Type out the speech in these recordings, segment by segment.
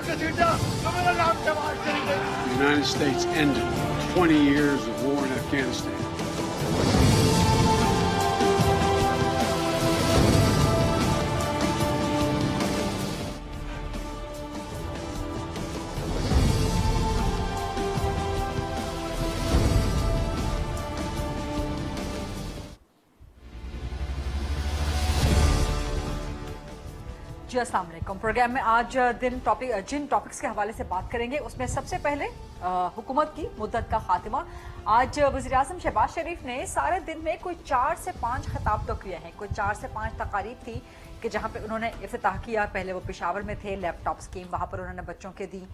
United States ended 20 years of war in Afghanistan. जी अस्सलाम वालेकुम। Programme में आज जिन टॉपिक्स के हवाले से बात करेंगे उसमें सबसे पहले हुकूमत की मुद्दत का खात्मा। आज वज़ीर आज़म शहबाज शरीफ ने सारे दिन में कोई 4 से 5 खिताब तो किए हैं, कोई 4 से 5 तकारीब थी कि जहाँ पे उन्होंने इफ्तिताह किया। पहले वो पेशावर में थे, लैपटॉप स्कीम वहाँ पर उन्होंने बच्चों के दी।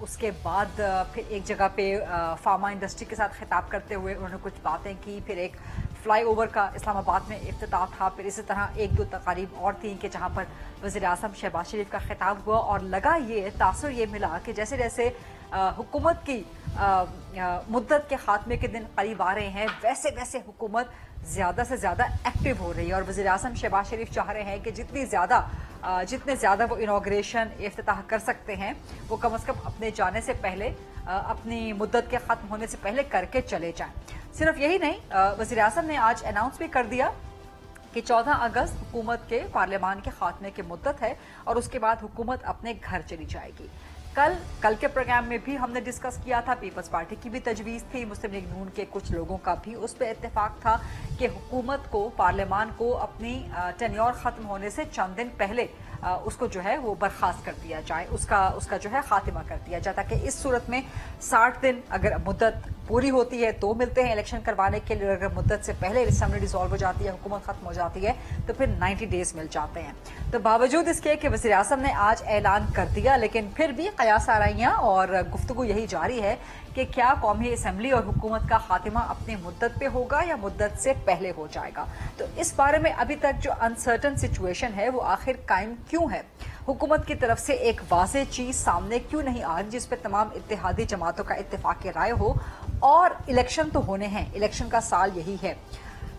उसके बाद फिर एक जगह पे फार्मा इंडस्ट्री के साथ खिताब करते हुए उन्होंने कुछ बातें की। फिर एक फ्लाई ओवर का इस्लामाबाद में इफ्तिताह था। फिर इसी तरह एक दो तकारीब और थी कि जहाँ पर वज़ीर आज़म शहबाज शरीफ का खिताब हुआ और लगा ये तासुर ये मिला कि जैसे जैसे हुकूमत की मुद्दत के खात्मे के दिन करीब आ रहे हैं वैसे वैसे हुकूमत ज़्यादा से ज़्यादा एक्टिव हो रही है। और वज़ीर आज़म शहबाज शरीफ चाह रहे हैं कि जितने ज़्यादा वो इनॉग्रेशन इफ्तिताह कर सकते हैं वो कम से कम अपने जाने से पहले अपनी मुद्दत के ख़त्म होने से पहले करके चले जाएं। सिर्फ यही नहीं, वज़ीर आज़म ने आज अनाउंस भी कर दिया कि 14 अगस्त हुकूमत के पार्लियामान के खात्मे की मुद्दत है और उसके बाद हुकूमत अपने घर चली जाएगी। कल के प्रोग्राम में भी हमने डिस्कस किया था, पीपल्स पार्टी की भी तजवीज़ थी, मुस्लिम लीग नून के कुछ लोगों का भी उस पर इत्तेफाक था कि हुकूमत को, पार्लियामान को अपनी टेन्योर ख़त्म होने से चंद दिन पहले उसको जो है वो बर्खास्त कर दिया जाए, उसका जो है खात्मा कर दिया जाए, ताकि इस सूरत में 60 दिन अगर मुद्दत पूरी होती है तो मिलते हैं इलेक्शन करवाने के लिए। अगर मुद्दत से पहले असम्बली डिसॉल्व हो जाती है, हुकूमत ख़त्म हो जाती है तो फिर 90 डेज मिल जाते हैं। तो बावजूद इसके कि वज़ीर आज़म ने आज ऐलान कर दिया, लेकिन फिर भी कयास आराइयाँ और गुफ्तगू यही जारी है कि क्या कौमी असम्बली और हुकूमत का खात्मा अपनी मुद्दत पे होगा या मुद्दत से पहले हो जाएगा। तो इस बारे में अभी तक जो अनसर्टन सिचुएशन है वो आखिर कायम क्यों है? हुकूमत की तरफ से एक वाज़ेह चीज़ सामने क्यों नहीं आ रही जिस पे तमाम इत्तेहादी जमातों का इत्तेफाक राय हो? और इलेक्शन तो होने हैं, इलेक्शन का साल यही है,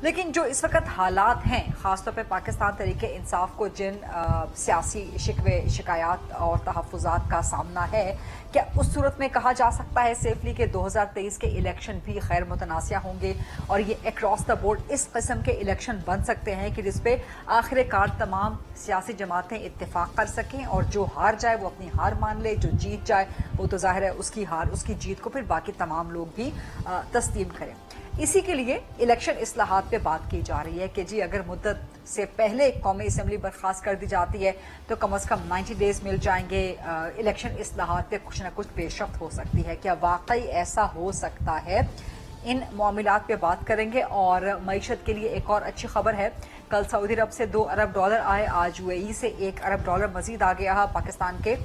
लेकिन जो इस वक्त हालात हैं ख़ासतौर पे पाकिस्तान तहरीक इंसाफ को जिन सियासी शिकवे शिकायत और तहफ़्फ़ुज़ात का सामना है, क्या उस सूरत में कहा जा सकता है सेफली कि 2023 के इलेक्शन भी खैर मुतनासिया होंगे और ये अक्रॉस द बोर्ड इस किस्म के इलेक्शन बन सकते हैं कि जिस पे आखिरकार तमाम सियासी जमातें इत्तेफाक कर सकें और जो हार जाए वो अपनी हार मान ले, जो जीत जाए वो तो ज़ाहिर है उसकी हार, उसकी जीत को फिर बाकी तमाम लोग भी तस्लीम करें। इसी के लिए इलेक्शन इस्लाहात पे बात की जा रही है कि जी अगर मुद्दत से पहले कौमी असम्बली बर्खास्त कर दी जाती है तो कम से कम 90 डेज मिल जाएंगे, इलेक्शन इस्लाहात पे कुछ ना कुछ पेशरफ्त हो सकती है। क्या वाकई ऐसा हो सकता है? इन मामलात पे बात करेंगे। और मईशत के लिए एक और अच्छी खबर है, कल सऊदी अरब से $2 अरब आए, आज यूएई से $1 अरब मजीद आ गया है। पाकिस्तान के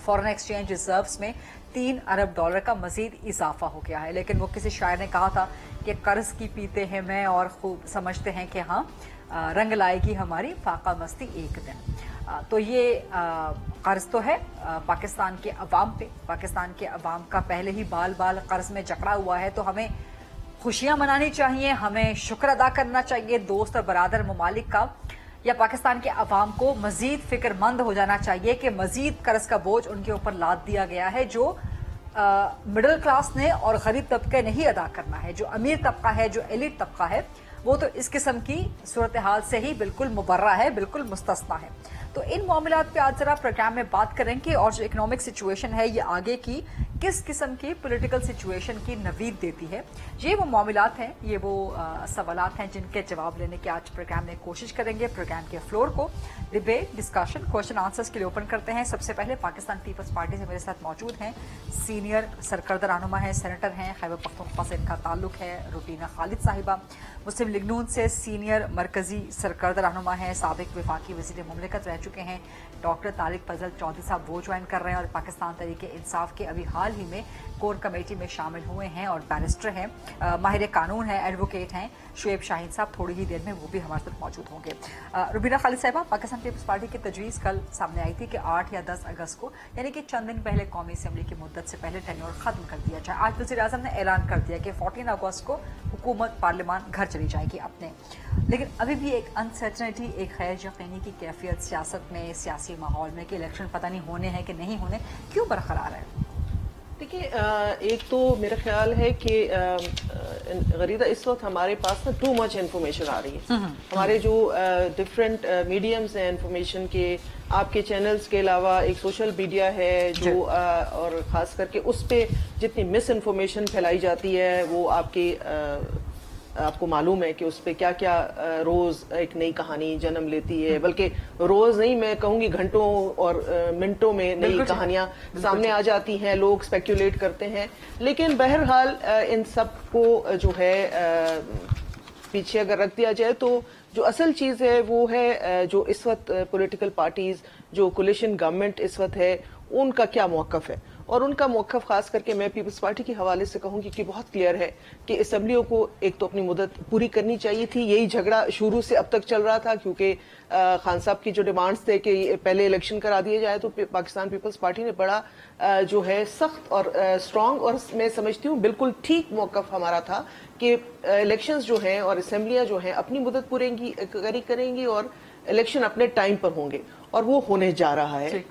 फॉरेन एक्सचेंज रिजर्व्स में $3 अरब का मजीद इजाफा हो गया है। लेकिन वो किसी शायर ने कहा था कि कर्ज की पीते हैं मैं और खूब समझते हैं कि हाँ रंग लाएगी हमारी फाका मस्ती एक दिन। तो ये कर्ज तो है पाकिस्तान के अवाम पे, पाकिस्तान के अवाम का पहले ही बाल बाल कर्ज में जकड़ा हुआ है। तो हमें खुशियां मनानी चाहिए, हमें शुक्र अदा करना चाहिए दोस्त और बरादर ममालिक का, या पाकिस्तान के अवाम को मजीद फिक्रमंद हो जाना चाहिए कि मजीद कर्ज का बोझ उनके ऊपर लाद दिया गया है जो मिडिल क्लास ने और गरीब तबके ने ही अदा करना है। जो अमीर तबका है, जो एलिट तबका है, वो तो इस किस्म की सूरत हाल से ही बिल्कुल मुबर्रा है, बिल्कुल मुस्तस्ना है। तो इन मामलात पे आज जरा प्रोग्राम में बात करेंगे और जो इकोनॉमिक सिचुएशन है ये आगे की किस किस्म की पॉलिटिकल सिचुएशन की नवीद देती है। ये वो मामलात हैं, ये वो सवालात हैं जिनके जवाब लेने की आज प्रोग्राम में कोशिश करेंगे। प्रोग्राम के फ्लोर को डिबेट, डिस्कशन, क्वेश्चन आंसर्स के लिए ओपन करते हैं। सबसे पहले पाकिस्तान पीपल्स पार्टी से मेरे साथ मौजूद हैं सीनियर सरकर्दा रहनुमा हैं, सेनेटर हैं, खैबर पख्तूनख्वा से इनका ताल्लुक है, रूटीना खालिद साहिबा। मुस्लिम लीग नून से सीनियर मरकजी सरकर्दा रहनुमा हैं, साबिक वफाकी वज़ीर मुमलिकत रह चुके हैं, डॉक्टर तारिक फजल चौधरी साहब वो ज्वाइन कर रहे हैं। और पाकिस्तान तहरीक इंसाफ के अभी हाल हाल ही में कोर कमेटी में शामिल हुए हैं और बैरिस्टर हैं, माहिर कानून हैं, एडवोकेट हैं शुएब शाहीन साहब। थोड़ी ही देर में वो भी हमारे साथ मौजूद होंगे। रुबीना खालिद साहिबा, पाकिस्तान पीपल्स पार्टी की तजवीज़ कल सामने आई थी कि 8 या 10 अगस्त को, यानी कि चंद दिन पहले कौमी असम्बली की मुद्दत से पहले टेन्योर खत्म कर दिया जाए। आज वज़ीर आज़म ने ऐलान कर दिया कि 14 अगस्त को हुकूमत पार्लियामान घर चली जाएगी अपने, लेकिन अभी भी एक अनसर्टनिटी, एक खैर यकीनी की कैफियत सियासत में, सियासी माहौल में कि इलेक्शन पता नहीं होने हैं कि नहीं होने, क्यों बरकरार है? देखिए, एक तो मेरा ख्याल है कि गरीदा इस वक्त हमारे पास ना टू मच इन्फॉर्मेशन आ रही है। हमारे जो डिफरेंट मीडियम्स हैं इन्फॉर्मेशन के, आपके चैनल्स के अलावा एक सोशल मीडिया है जो और ख़ास करके उस पे जितनी मिस इन्फॉर्मेशन फैलाई जाती है वो आपको मालूम है कि उस पर क्या क्या रोज एक नई कहानी जन्म लेती है, बल्कि रोज नहीं, मैं कहूंगी घंटों और मिनटों में नई कहानियां सामने आ जाती हैं, लोग स्पेक्युलेट करते हैं। लेकिन बहरहाल इन सब को जो है पीछे अगर रख दिया जाए तो जो असल चीज है वो है जो इस वक्त पॉलिटिकल पार्टीज, जो कोलिशन गवर्नमेंट इस वक्त है, उनका क्या मौकफ है। और उनका मौकफ खास करके मैं पीपल्स पार्टी के हवाले से कहूंगी कि बहुत क्लियर है कि असम्बलियों को एक तो अपनी मुद्दत पूरी करनी चाहिए थी। यही झगड़ा शुरू से अब तक चल रहा था, क्योंकि खान साहब की जो डिमांड्स थे कि पहले इलेक्शन करा दिए जाए, तो पाकिस्तान पीपल्स पार्टी ने बड़ा जो है सख्त और स्ट्रांग, और मैं समझती हूँ बिल्कुल ठीक मौकफ हमारा था कि इलेक्शंस जो हैं और असम्बलियां जो हैं अपनी मुद्दत पूरी करेंगी और इलेक्शन अपने टाइम पर होंगे, और वो होने जा रहा है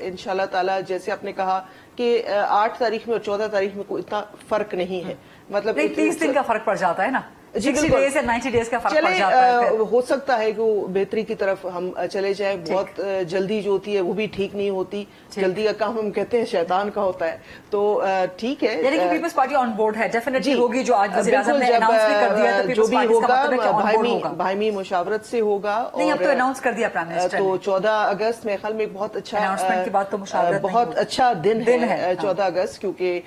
इंशाल्लाह ताला। जैसे आपने कहा कि 8 तारीख में और 14 तारीख में कोई इतना फर्क नहीं है, मतलब 30 दिन का फर्क पड़ जाता है ना, 60 डेज या 90 डेज का फर्क पड़ जाता है। हो सकता है कि वो बेहतरी की तरफ हम चले जाएं। बहुत जल्दी जो होती है वो भी ठीक नहीं होती, जल्दी का काम हम कहते हैं शैतान का होता है, तो ठीक है। यानी कि पीपल्स पार्टी ऑन बोर्ड है, डेफिनेटली होगी, जो आज वज़ीर आज़म ने अनाउंस भी कर दिया, तो जो भी होगा बाहमी मुशावरत से होगा। नहीं, अब तो अनाउंस कर दिया प्राइम मिनिस्टर, तो 14 अगस्त मेरे ख्याल में एक बहुत अच्छा अनाउंसमेंट के बाद तो मुशावरत बहुत अच्छा दिन है 14 अगस्त, क्योंकि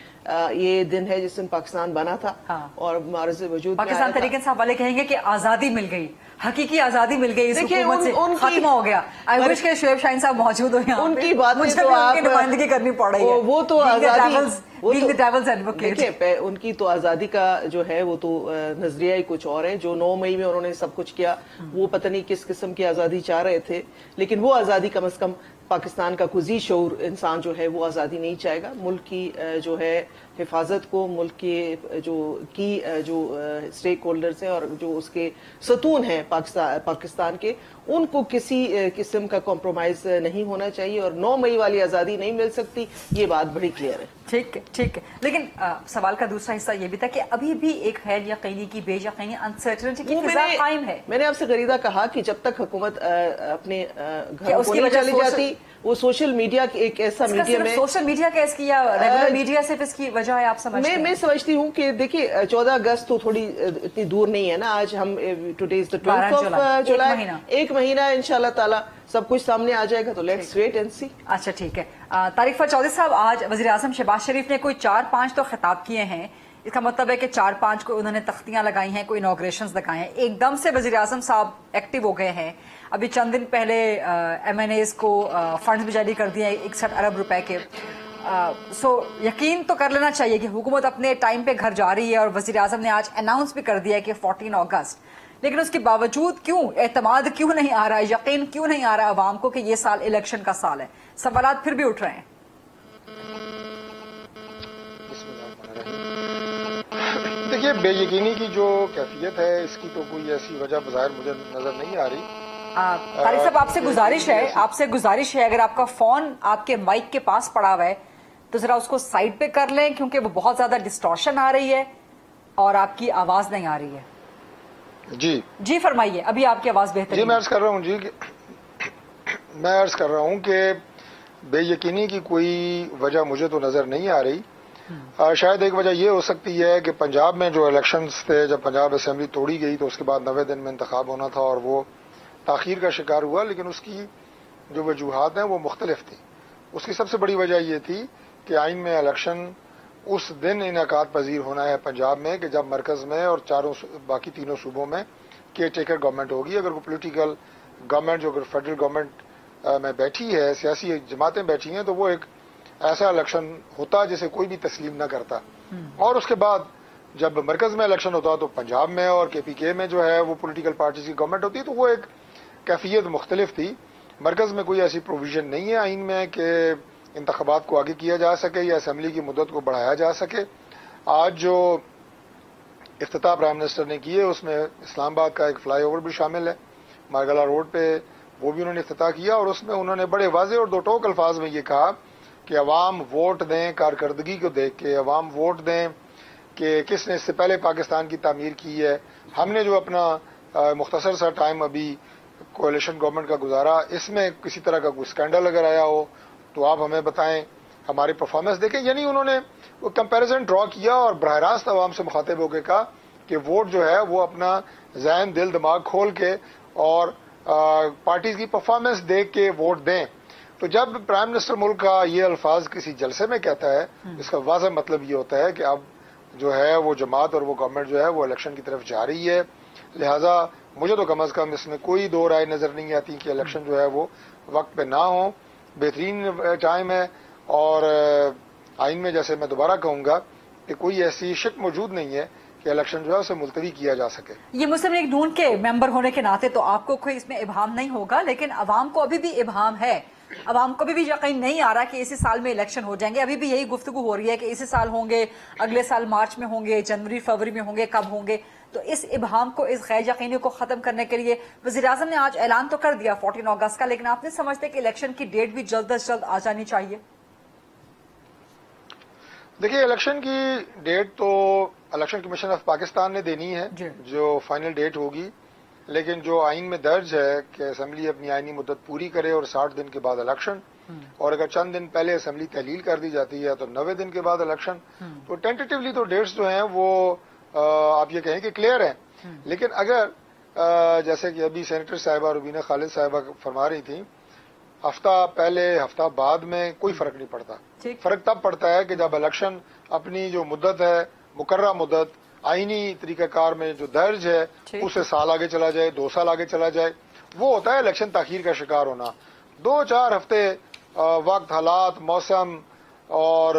ये दिन है जिस दिन पाकिस्तान बना था और मार्ज वजूद पाकिस्तान तरीके से वाले कहेंगे कि आजादी मिल गई, हकीकी आजादी मिल गई, इस हुकूमत से खत्म हो गया। आई विश के शुएब शाहीन साहब मौजूद हो यहाँ, उनकी बात मुझे भी उनकी नुमाइंदगी करनी पड़ रही है। वो तो आजादी, देखिए उनकी तो आजादी का जो है वो तो नजरिया ही कुछ और है। जो 9 मई में उन्होंने सब कुछ किया, वो पता नहीं किस किस्म की आजादी चाह रहे थे, लेकिन वो आजादी कम से कम पाकिस्तान का कुजी शऊर इंसान जो है वो आज़ादी नहीं चाहेगा। मुल्क की जो है हिफाजत को, मुल्क के जो स्टेक होल्डर्स हैं और जो उसके सतून हैं पाकिस्तान के, उनको किसी किस्म का कॉम्प्रोमाइज नहीं होना चाहिए, और 9 मई वाली आज़ादी नहीं मिल सकती, ये बात बड़ी क्लियर है। ठीक है। लेकिन सवाल का दूसरा हिस्सा ये भी था कि अभी भी एक खैर यकीनी की बेयकीनी अनसर्टेनिटी की फिजा कायम है। मैंने आपसे गरीदा कहा कि जब तक हुकूमत अपने घरों को नहीं चली जाती, वो सोशल मीडिया एक ऐसा मीडिया में, सोशल मीडिया का इसकी या रेगुलर मीडिया सिर्फ इसकी वजह है, आप समझते हैं? मैं समझती हूँ कि देखिए 14 अगस्त तो थोड़ी इतनी दूर नहीं है ना। आज हम today is the 12th of July, एक महीना इंशाल्लाह ताला सब कुछ सामने आ जाएगा, तो लेट्स वेट एंड सी। अच्छा ठीक है। तारिक फर चौधरी साहब, आज वज़ीर आज़म शहबाज शरीफ ने कोई 4-5 तो खिताब किए हैं, इसका मतलब है कि 4-5 को उन्होंने तख्तियां लगाई हैं, कोई इनॉग्रेशंस लगाए हैं, एकदम से वज़ीर आज़म साहब एक्टिव हो गए हैं। अभी चंद दिन पहले MNAs को फंड्स भी जारी कर दिए 61 अरब रुपए के। सो यकीन तो कर लेना चाहिए कि हुकूमत अपने टाइम पे घर जा रही है, और वज़ीर आज़म ने आज अनाउंस भी कर दिया है कि 14 अगस्त, लेकिन उसके बावजूद क्यों एतमाद क्यों नहीं आ रहा है, यकीन क्यों नहीं आ रहा है अवाम को कि ये साल इलेक्शन का साल है? सवालात फिर भी उठ रहे हैं। देखिए, बेयकीनी की जो कैफियत है, इसकी तो कोई ऐसी वजह बज़ाहिर मुझे नजर नहीं आ रही। तारिक साहब, आपसे गुजारिश है अगर आपका फोन आपके माइक के पास पड़ा हुआ है तो जरा उसको साइड पे कर लें, क्योंकि वो बहुत ज्यादा डिस्टॉर्शन आ रही है और आपकी आवाज नहीं आ रही है। जी फरमाइए, अभी आपकी आवाज बेहतर। जी मैं अर्ज कर रहा हूँ कि बेयकीनी की कोई वजह मुझे तो नजर नहीं आ रही। शायद एक वजह ये हो सकती है कि पंजाब में जो इलेक्शंस थे, जब पंजाब असेंबली तोड़ी गई तो उसके बाद 90 दिन में इंतखाब होना था और वो ताखीर का शिकार हुआ, लेकिन उसकी जो वजूहात हैं वो मुख्तलिफ थी। उसकी सबसे बड़ी वजह ये थी कि आइन में इलेक्शन उस दिन इनेकाद पजीर होना है पंजाब में कि जब मरकज में और बाकी तीनों सूबों में केयर टेकर गवर्नमेंट होगी। अगर कोई पोलिटिकल गवर्नमेंट जो अगर फेडरल गवर्नमेंट में बैठी है, सियासी जमातें बैठी हैं, तो वो एक ایسا الیکشن ہوتا جسے کوئی بھی تسلیم نہ کرتا. اور اس کے بعد جب مرکز میں الیکشن ہوتا تو پنجاب میں اور کے پی کے میں جو ہے وہ پولیٹیکل پارٹیز کی گورنمنٹ ہوتی تو وہ ایک کیفیت مختلف تھی. مرکز میں کوئی ایسی پروویژن نہیں ہے آئین میں کہ انتخابات کو آگے کیا جا سکے یا اسمبلی کی مدت کو بڑھایا جا سکے. آج جو افتتاح پرائم منسٹر نے کی ہے اس میں اسلام آباد کا ایک فلائی اوور بھی شامل ہے مارگلا روڈ پہ, وہ بھی انہوں نے افتتاح کیا, اور اس میں انہوں نے بڑے واضح اور دو ٹوک الفاظ میں یہ کہا کہ عوام ووٹ دیں کارکردگی کو دیکھ کے, عوام ووٹ دیں کہ کس نے اس سے پہلے پاکستان کی تعمیر کی ہے. ہم نے جو اپنا مختصر سا ٹائم ابھی کوalition گورنمنٹ کا گزارا, اس میں کسی طرح کا کوئی اسکینڈل اگر آیا ہو تو آپ ہمیں بتائیں, ہماری پرفارمنس دیکھیں. یعنی انہوں نے وہ کمپیریزن ڈرا کیا اور براہ راست عوام سے مخاطب ہو کے کہا کہ ووٹ جو ہے وہ اپنا ذہن دل دماغ کھول کے اور پارٹیز کی پرفارمنس دیکھ کے ووٹ دیں. تو جب پرائم منسٹر ملک کا یہ الفاظ کسی جلسے میں کہتا ہے, اس کا واضح مطلب یہ ہوتا ہے کہ اب جو ہے وہ جماعت اور وہ گورنمنٹ جو ہے وہ الیکشن کی طرف جا رہی ہے. لہذا مجھے تو کم از کم اس میں کوئی دو رائے نظر نہیں آتی کہ الیکشن جو ہے وہ وقت پہ نہ ہو. بہترین ٹائم ہے, اور آئین میں جیسے میں دوبارہ کہوں گا کہ کوئی ایسی شک موجود نہیں ہے کہ الیکشن جو ہے اسے ملتوی کیا جا سکے. یہ مسلم لیگ نون کے ممبر ہونے کے ناطے تو آپ کو کوئی اس میں ابہام نہیں ہوگا, لیکن عوام کو ابھی بھی ابہام ہے. عوام کو بھی یقین نہیں آ رہا کہ اسی سال میں الیکشن ہو جائیں گے. ابھی بھی یہی گفتگو ہو رہی ہے کہ اسی سال ہوں گے, اگلے سال مارچ میں ہوں گے, جنوری فروری میں ہوں گے, کب ہوں گے. تو اس ابہام کو, اس غیر یقینی کو ختم کرنے کے لیے وزیراعظم نے آج اعلان تو کر دیا 14 اگست کا, لیکن آپ نہیں سمجھتے کہ الیکشن کی ڈیٹ بھی جلد از جلد آ جانی چاہیے؟ دیکھیے, الیکشن کی ڈیٹ تو الیکشن کمیشن آف پاکستان نے دینی ہے جو فائنل ڈیٹ ہوگی, لیکن جو آئین میں درج ہے کہ اسمبلی اپنی آئینی مدت پوری کرے اور 60 دن کے بعد الیکشن, اور اگر چند دن پہلے اسمبلی تحلیل کر دی جاتی ہے تو 90 دن کے بعد الیکشن, تو ٹینٹیٹیولی تو ڈیٹس جو ہیں وہ آپ یہ کہیں کہ کلیئر ہیں. لیکن اگر جیسے کہ ابھی سینیٹر صاحبہ روبینہ خالد صاحبہ فرما رہی تھیں, ہفتہ پہلے ہفتہ بعد میں کوئی فرق نہیں پڑتا. فرق تب پڑتا ہے کہ جب الیکشن اپنی جو مدت ہے, مقررہ مدت آئینی طریقہ کار میں جو درج ہے اسے سال آگے چلا جائے, 2 سال آگے چلا جائے, وہ ہوتا ہے الیکشن تاخیر کا شکار ہونا. 2-4 ہفتے وقت, حالات, موسم اور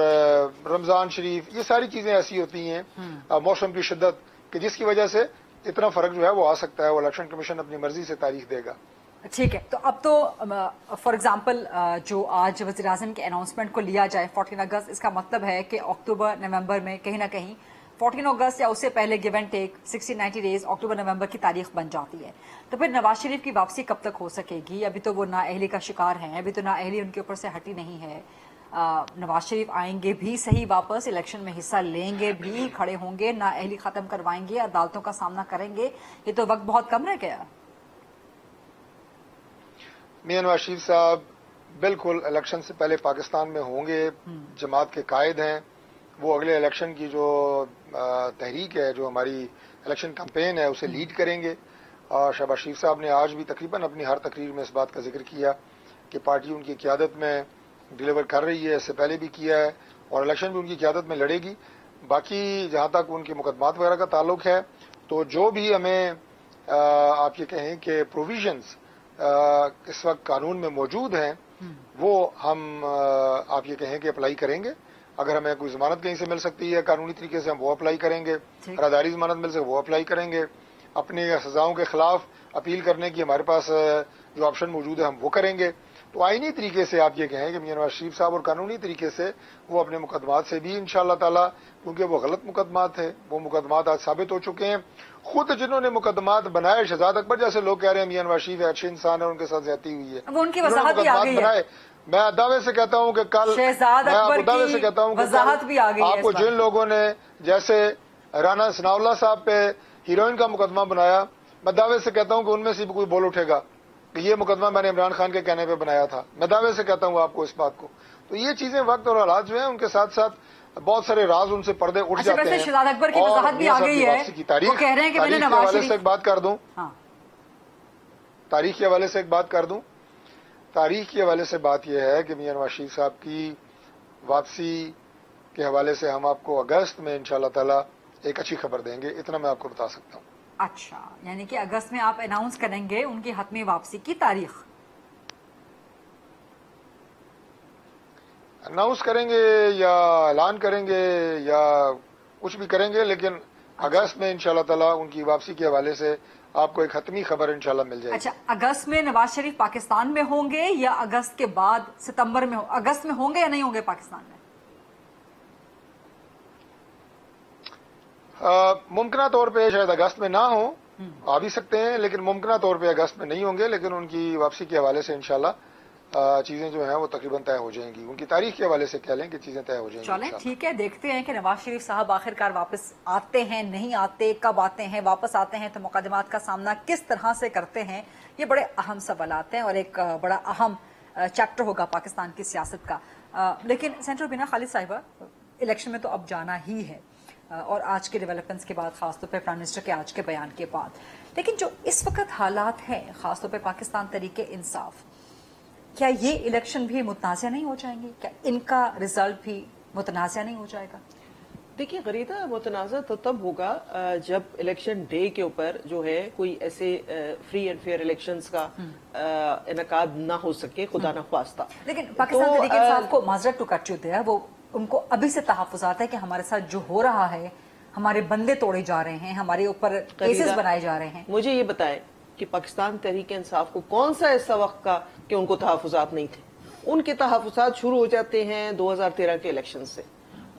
رمضان شریف, یہ ساری چیزیں ایسی ہوتی ہیں, موسم کی شدت, کہ جس کی وجہ سے اتنا فرق جو ہے وہ آ سکتا ہے. وہ الیکشن کمیشن اپنی مرضی سے تاریخ دے گا. ٹھیک ہے, تو اب تو فار ایگزامپل جو آج وزیراعظم کے اناؤنسمنٹ کو لیا جائے 14 اگست, اس کا مطلب ہے کہ اکتوبر نومبر میں کہیں نہ کہیں 14 اگست یا اس سے پہلے گیو اینڈ ٹیک 60-90 ڈیز اکتوبر نومبر کی تاریخ بن جاتی ہے. تو پھر نواز شریف کی واپسی کب تک ہو سکے گی؟ ابھی تو وہ نااہلی کا شکار ہیں, ابھی تو نااہلی ان کے اوپر سے ہٹی نہیں ہے. نواز شریف آئیں گے بھی صحیح واپس, الیکشن میں حصہ لیں گے بھی, کھڑے ہوں گے, نااہلی ختم کروائیں گے, عدالتوں کا سامنا کریں گے. یہ تو وقت بہت کم رہ گیا. میاں نواز شریف صاحب بالکل الیکشن سے پہلے پاکستان میں ہوں گے, جماعت کے قائد ہیں. وہ اگلے الیکشن کی جو تحریک ہے, جو ہماری الیکشن کمپین ہے, اسے لیڈ کریں گے. اور شہباز شریف صاحب نے آج بھی تقریباً اپنی ہر تقریر میں اس بات کا ذکر کیا کہ پارٹی ان کی قیادت میں ڈیلیور کر رہی ہے, اس سے پہلے بھی کیا ہے, اور الیکشن بھی ان کی قیادت میں لڑے گی. باقی جہاں تک ان کے مقدمات وغیرہ کا تعلق ہے, تو جو بھی ہمیں آپ یہ کہیں کہ پروویژنز اس وقت قانون میں موجود ہیں, وہ ہم آپ یہ کہیں کہ اپلائی کریں گے. اگر ہمیں کوئی ضمانت کہیں سے مل سکتی ہے قانونی طریقے سے, ہم وہ اپلائی کریں گے. راداری ضمانت مل سکے وہ اپلائی کریں گے. اپنی سزاؤں کے خلاف اپیل کرنے کی ہمارے پاس جو آپشن موجود ہے ہم وہ کریں گے. تو آئینی طریقے سے آپ یہ کہیں کہ میاں نواز شریف صاحب, اور قانونی طریقے سے وہ اپنے مقدمات سے بھی انشاءاللہ تعالی, کیونکہ وہ غلط مقدمات تھے, وہ مقدمات آج ثابت ہو چکے ہیں. خود جنہوں نے مقدمات بنائے, شہزاد اکبر جیسے لوگ کہہ رہے ہیں میاں نواز شریف اچھے انسان ہیں, ان کے ساتھ زیادتی ہوئی ہے, وہ ان کی وضاحت بھی آ گئی ہے. میں دعوے سے کہتا ہوں کہ کل وضاحت بھی آ گئی ہے. آپ کو جن لوگوں نے جیسے رانا ثناء اللہ صاحب پہ ہیروئن کا مقدمہ بنایا, میں دعوے سے کہتا ہوں کہ ان میں سے بھی کوئی بول اٹھے گا کہ یہ مقدمہ میں نے عمران خان کے کہنے پہ بنایا تھا. میں دعوے سے کہتا ہوں آپ کو اس بات کو. تو یہ چیزیں وقت اور حالات جو ہیں ان کے ساتھ ساتھ بہت سارے راز ان سے پردے اٹھ جاتے ہیں. شہزاد اکبر کی وضاحت بھی آ گئی ہے, وہ کہہ رہے ہیں کہ میں نے نواز شریف سے ایک بات کر دوں, تاریخ کے حوالے سے ایک بات کر دوں. تاریخ کے حوالے سے بات یہ ہے کہ میاں نواز شریف صاحب کی واپسی کے حوالے سے ہم آپ کو اگست میں انشاءاللہ تعالی ایک اچھی خبر دیں گے, اتنا میں آپ کو بتا سکتا ہوں. اچھا, یعنی کہ اگست میں آپ اناؤنس کریں گے ان کی حتمی واپسی کی تاریخ. अनाउंस करेंगे या ऐलान करेंगे या कुछ भी करेंगे, लेकिन अगस्त में इंशाल्लाह ताला उनकी वापसी के हवाले से आपको एक हतमी खबर इंशाल्लाह मिल जाएगी। अच्छा, अगस्त में नवाज शरीफ पाकिस्तान में होंगे या अगस्त के बाद सितंबर में अगस्त में होंगे या नहीं होंगे पाकिस्तान में? मुमकिन तौर पे शायद अगस्त में ना हो, आ भी सकते हैं, लेकिन मुमकिन तौर पे अगस्त में नहीं होंगे। लेकिन उनकी वापसी के हवाले से इंशाल्लाह चीजें जो हैं वो तकरीबन तय हो जाएंगी। उनकी तारीख के हवाले से कह लें कि चीजें तय हो जाएंगी। चलें, ठीक है, देखते हैं कि नवाज शरीफ साहब आखिरकार वापस आते हैं, नहीं आते, कब आते हैं, वापस आते हैं तो मुकदमात का सामना किस तरह से करते हैं। ये बड़े अहम सवालात हैं और एक बड़ा अहम चैप्टर होगा पाकिस्तान की सियासत का। लेकिन सेंट्रल बिना खालिद साहिबा, इलेक्शन में तो अब जाना ही है और आज के डेवलपमेंट्स के बाद, खासतौर पर प्राइम मिनिस्टर के आज के बयान के बाद, लेकिन जो इस वक्त हालात हैं खासतौर पर पाकिस्तान तरीके इंसाफ, क्या ये इलेक्शन भी मुतनाज़ा नहीं हो जाएंगे? क्या इनका रिजल्ट भी मुतनाज़ा नहीं हो जाएगा? देखिए गरीदा, मुतनाज़ा तो तब होगा जब इलेक्शन डे के ऊपर जो है कोई ऐसे फ्री एंड फेयर इलेक्शंस का इनकाद ना हो सके, खुदा न ख्वास्ता। लेकिन पाकिस्तान तरीके इंसाफ को माजरत टू कट यू देयर, वो उनको अभी से तहफ़्फ़ुज़ात है कि हमारे साथ जो हो रहा है, हमारे बंदे तोड़े जा रहे हैं, हमारे ऊपर केसेस बनाए जा रहे हैं। मुझे ये बताएं कि पाकिस्तान तहरीक इंसाफ को कौन सा ऐसा वक्त का कि उनको तहफ़्फ़ुज़ात नहीं थे? उनके तहफ़्फ़ुज़ात शुरू हो जाते हैं 2013 के इलेक्शन से,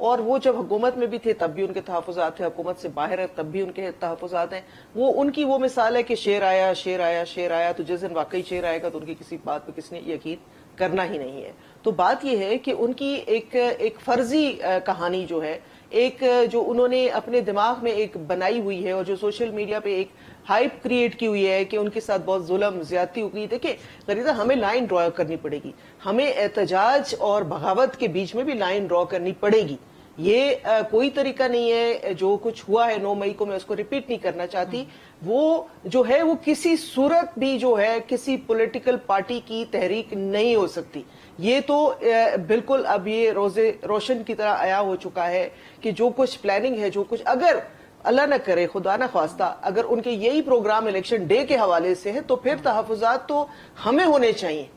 और वो जब हुकूमत में भी थे तब भी उनके तहफ़्फ़ुज़ात थे, हुकूमत से बाहर है तब भी उनके तहफ़्फ़ुज़ात हैं। वो उनकी वो मिसाल है कि शेर आया शेर आया शेर आया, तो जिस दिन वाकई शेर आएगा तो उनकी किसी बात पर किसने यकीन करना ही नहीं है। तो बात यह है कि उनकी एक फर्जी कहानी जो है, एक जो उन्होंने अपने दिमाग में एक बनाई हुई है और जो सोशल मीडिया पे एक हाइप क्रिएट की हुई है कि उनके साथ बहुत जुल्म ज्यादती हुई। देखिए गरीदा, हमें लाइन ड्रॉ करनी पड़ेगी, हमें एहतजाज और बगावत के बीच में भी लाइन ड्रॉ करनी पड़ेगी। ये कोई तरीका नहीं है, जो कुछ हुआ है 9 मई को, मैं उसको रिपीट नहीं करना चाहती। वो जो है वो किसी सूरत भी जो है किसी पॉलिटिकल पार्टी की तहरीक नहीं हो सकती। ये तो बिल्कुल अब ये रोजे रोशन की तरह आया हो चुका है कि जो कुछ प्लानिंग है, जो कुछ, अगर अल्लाह न करे, खुदा न ख्वास्ता, अगर उनके यही प्रोग्राम इलेक्शन डे के हवाले से है तो फिर तहफ़्फ़ुज़ात तो हमें होने चाहिए।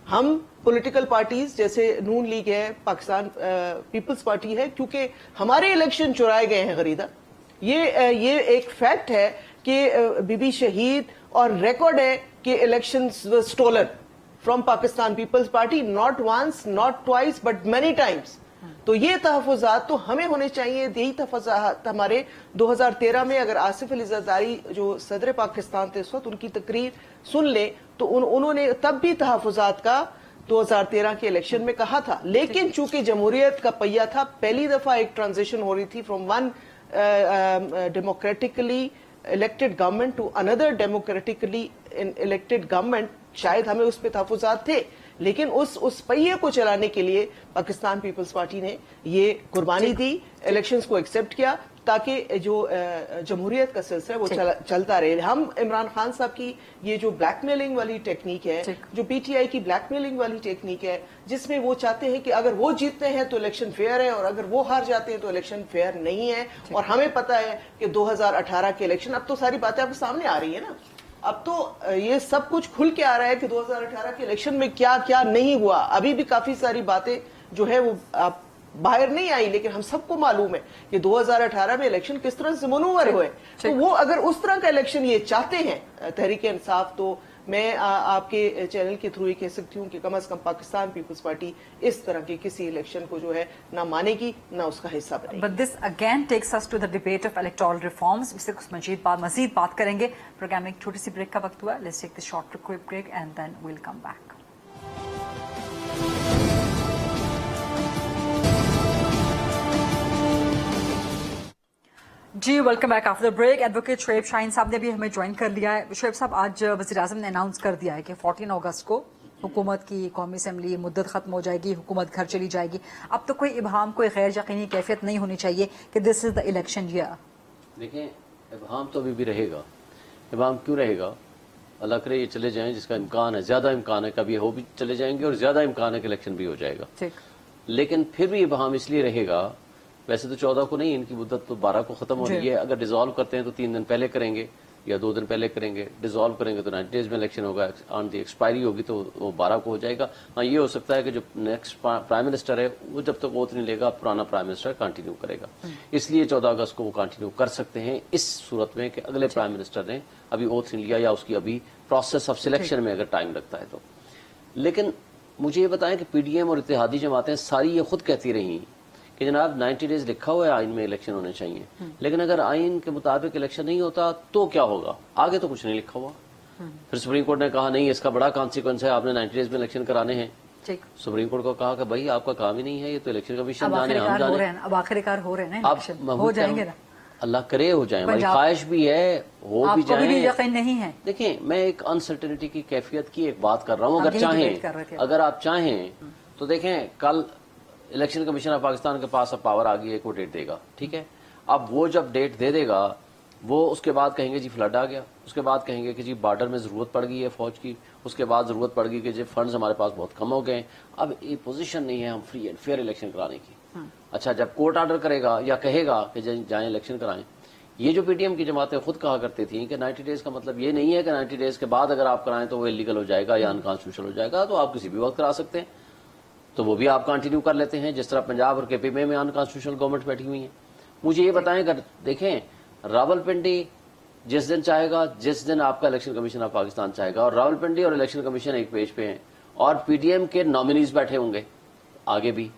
हम पॉलिटिकल पार्टीज जैसे नून लीग है, पाकिस्तान पीपल्स पार्टी है, क्योंकि हमारे इलेक्शन चुराए गए हैं गरीदा। ये एक फैक्ट है कि बीबी शहीद, और रिकॉर्ड है कि elections were stolen from Pakistan Peoples Party, not once not twice but many times. तो ये तहफ़्फ़ुज़ात तो हमें होने चाहिए। यही तहफ़्फ़ुज़ात हमारे 2013 में, अगर आसिफ अली ज़रदारी जो सदर पाकिस्तान थे उस वक्त, उनकी तकरीर सुन ले तो उन्होंने तब भी तहफ़्फ़ुज़ात का 2013 के इलेक्शन में कहा था। लेकिन चूंकि जमहूरियत का पहिया था, पहली दफा एक ट्रांजिशन हो रही थी from one democratically elected government to another democratically elected government, शायद हमें उस पर तहफ़्फ़ुज़ात थे, लेकिन उस पहिए को चलाने के लिए पाकिस्तान पीपल्स पार्टी ने ये कुर्बानी दी, इलेक्शंस को एक्सेप्ट किया, ताकि जो जमहूरियत का सिलसिला वो चलता रहे। हम इमरान खान साहब की ये जो ब्लैकमेलिंग वाली टेक्निक है, जो पीटीआई की ब्लैकमेलिंग वाली टेक्निक है, जिसमें वो चाहते हैं कि अगर वो जीतते हैं तो इलेक्शन फेयर है और अगर वो हार जाते हैं तो इलेक्शन फेयर नहीं है। और हमें पता है कि 2018 के इलेक्शन, अब तो सारी बातें आपके सामने आ रही है ना, अब तो ये सब कुछ खुल के आ रहा है कि 2018 के इलेक्शन में क्या क्या नहीं हुआ। अभी भी काफी सारी बातें जो है वो बाहर नहीं आई, लेकिन हम सबको मालूम है कि 2018 में इलेक्शन किस तरह से मनूवर हुए। तो वो अगर उस तरह का इलेक्शन ये चाहते हैं तहरीक इंसाफ, तो मैं आपके चैनल के थ्रू ये कह सकती हूँ कि कम से कम पाकिस्तान पीपल्स पार्टी इस तरह के किसी इलेक्शन को जो है ना मानेगी, ना उसका हिस्सा बनेगी। But this again takes us to the debate of electoral reforms. इससे कुछ मजीद बात करेंगे। प्रोग्राम में एक छोटी सी ब्रेक का वक्त हुआ। Let's take the short quick break and then we will come back. जी, welcome back after the break. Advocate Shoaib Shaheen साहब ने भी हमें ज्वाइन कर लिया है। शुएब साहब, आज वज़ीर-ए-आज़म ने अनाउंस कर दिया है कि 14 अगस्त को हुकूमत की कौमी असम्बली मुद्दत खत्म हो जाएगी, हुकूमत घर चली जाएगी। अब तो कोई इबहाम, कोई गैर यकीनी कैफियत नहीं होनी चाहिए कि this is the election year. देखें, इबहाम तो अभी भी रहेगा। इबहाम क्यों रहेगा? अल्लाह करे ये चले जाएं, जिसका इम्कान है, ज्यादा इम्कान है, कभी हो भी चले जाएंगे और ज्यादा इम्कान है कि इलेक्शन भी हो जाएगा। ठीक, लेकिन फिर भी इबहाम इसलिए रहेगा, वैसे तो 14 को नहीं, इनकी मुद्दत तो 12 को खत्म हो रही है। अगर डिसॉल्व करते हैं तो 3 दिन पहले करेंगे, या 2 दिन पहले करेंगे, डिसॉल्व करेंगे तो 90 डेज में इलेक्शन होगा, ऑन दी एक्सपायरी होगी तो वो 12 को हो जाएगा। हाँ, ये हो सकता है कि जो नेक्स्ट प्राइम मिनिस्टर है वो जब तक ओथ नहीं लेगा पुराना प्राइम मिनिस्टर कंटिन्यू करेगा, इसलिए 14 अगस्त को वो कंटिन्यू कर सकते हैं इस सूरत में कि अगले प्राइम मिनिस्टर ने अभी ओथ नहीं लिया या उसकी अभी प्रोसेस ऑफ सिलेक्शन में अगर टाइम लगता है तो। लेकिन मुझे ये बताएं कि पीडीएम और इत्तेहादी जमातें सारी ये खुद कहती रही कि जनाब 90 डेज लिखा हुआ है आइन में इलेक्शन होने चाहिए, लेकिन अगर आइन के मुताबिक इलेक्शन नहीं होता तो क्या होगा? आगे तो कुछ नहीं लिखा हुआ। फिर सुप्रीम कोर्ट ने कहा नहीं, इसका बड़ा कॉन्सिक्वेंस है, आपने 90 डेज में इलेक्शन कराने हैं। सुप्रीम कोर्ट को कहा कि भाई आपका काम ही नहीं है, ये तो इलेक्शन कमीशन जाने, हम जाने। अब आखिरकार हो रहे हैं ना इलेक्शन, हो जाएंगे ना, अल्लाह करे हो जाए, हमारी ख्वाहिश भी है हो भी जाए। भी यकीन नहीं है? देखिए, मैं एक अनसर्टेनिटी की कैफियत की एक बात कर रहा हूँ। अगर आप चाहें तो देखें, कल इलेक्शन कमीशन ऑफ पाकिस्तान के पास अब पावर आ गई है, एक वो डेट देगा, ठीक है। अब वो जब डेट दे देगा वो उसके बाद कहेंगे जी फ्लड आ गया, उसके बाद कहेंगे कि जी बॉर्डर में जरूरत पड़ गई है फौज की, उसके बाद जरूरत पड़ गई कि जी फंड्स हमारे पास बहुत कम हो गए, अब ये पोजीशन नहीं है हम फ्री एंड फेयर इलेक्शन कराने की। अच्छा, जब कोर्ट ऑर्डर करेगा या कहेगा कि जाएं इलेक्शन कराएं, ये जो पीटीएम की जमातें खुद कहा करती थी कि 90 डेज का मतलब ये नहीं है कि 90 डेज के बाद अगर आप कराएं तो वो इलीगल हो जाएगा या अनकॉन्स्टिट्यूशनल हो जाएगा, तो आप किसी भी वक्त करा सकते हैं, तो वो भी आप कंटिन्यू कर लेते हैं, जिस तरह पंजाब और केपी में अनकॉन्स्टिट्यूशनल गवर्नमेंट बैठी हुई है। मुझे ये बताएं, अगर देखें रावलपिंडी जिस दिन चाहेगा, जिस दिन आपका इलेक्शन कमीशन ऑफ पाकिस्तान चाहेगा, और रावलपिंडी और इलेक्शन कमीशन एक पेज पे हैं और पीटीएम के नॉमिनीज बैठे होंगे आगे भी,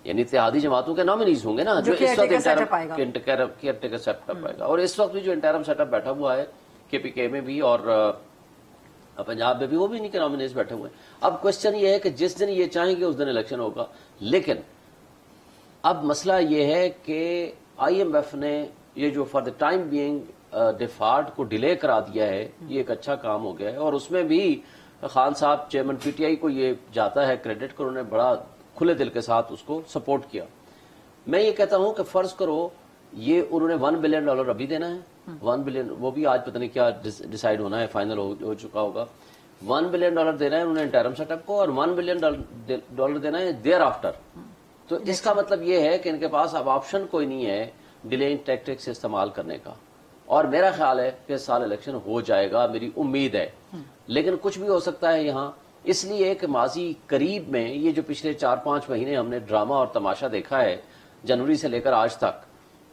यानी इत्तेहादी जमातों के नॉमिनीज होंगे ना, जो इस वक्त केयरटेकर सेटअप आएगा। और इस वक्त भी जो इंटरम सेटअप बैठा हुआ है केपीके में भी और पंजाब में भी, वो भी नहीं के नॉमिनीज बैठे हुए हैं। अब क्वेश्चन ये है कि जिस दिन ये चाहेंगे उस दिन इलेक्शन होगा, लेकिन अब मसला ये है कि आईएमएफ ने ये जो for the time being default को डिले करा दिया है, ये एक अच्छा काम हो गया है। और उसमें भी खान साहब चेयरमैन पीटीआई को ये जाता है क्रेडिट को, उन्होंने बड़ा खुले दिल के साथ उसको सपोर्ट किया। मैं ये कहता हूं कि फर्ज करो ये उन्होंने $1 बिलियन अभी देना है, 1 बिलियन, वो भी आज पता नहीं क्या डिसाइड होना है, फाइनल हो चुका होगा। $1 बिलियन देना है उन्होंने इंटरम सेटअप को, और $1 बिलियन देना है देयर आफ्टर। तो इसका मतलब ये है कि इनके पास अब ऑप्शन कोई नहीं है डिलेइंग टैक्टिक्स इस्तेमाल करने का। और मेरा ख्याल है कि इस साल इलेक्शन हो जाएगा, मेरी उम्मीद है, लेकिन कुछ भी हो सकता है यहाँ, इसलिए कि माजी करीब में ये जो पिछले 4-5 महीने हमने ड्रामा और तमाशा देखा है जनवरी से लेकर आज तक,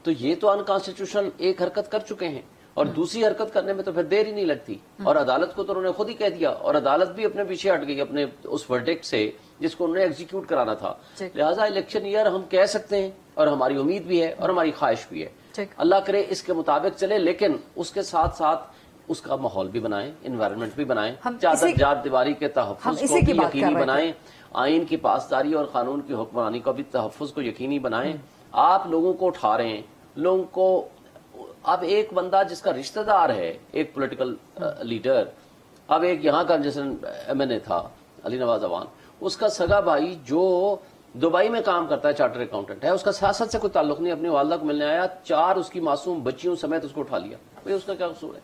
तो ये तो अनकॉन्स्टिट्यूशनल एक हरकत कर चुके हैं, और दूसरी हरकत करने में तो फिर देर ही नहीं लगती। और अदालत को तो उन्होंने खुद ही कह दिया, और अदालत भी अपने पीछे हट गई अपने उस वर्डिक्ट से जिसको उन्होंने एग्जीक्यूट कराना था। लिहाजा इलेक्शन ईयर हम कह सकते हैं, और हमारी उम्मीद भी है और हमारी ख्वाहिश भी है, अल्लाह करे इसके मुताबिक चले, लेकिन उसके साथ साथ उसका माहौल भी बनाएं, एनवायरनमेंट भी बनाएं, चार दीवारी के तहफ्फुज़ को भी यकीनी बनाएं, आइन की पासदारी और कानून की हुक्मरानी का भी तहफ्फुज़ को यकीनी बनाएं। आप लोगों को उठा रहे हैं, लोगों को, अब एक बंदा जिसका रिश्तेदार है एक पॉलिटिकल लीडर, अब एक यहाँ का जैसे एमएनए था अली नवाज अवान, उसका सगा भाई जो दुबई में काम करता है, चार्टर अकाउंटेंट है, उसका सियासत से कोई ताल्लुक नहीं, अपनी वालदा को मिलने आया, 4 उसकी मासूम बच्चियों समेत उसको उठा लिया, भाई उसका क्या कसूर है?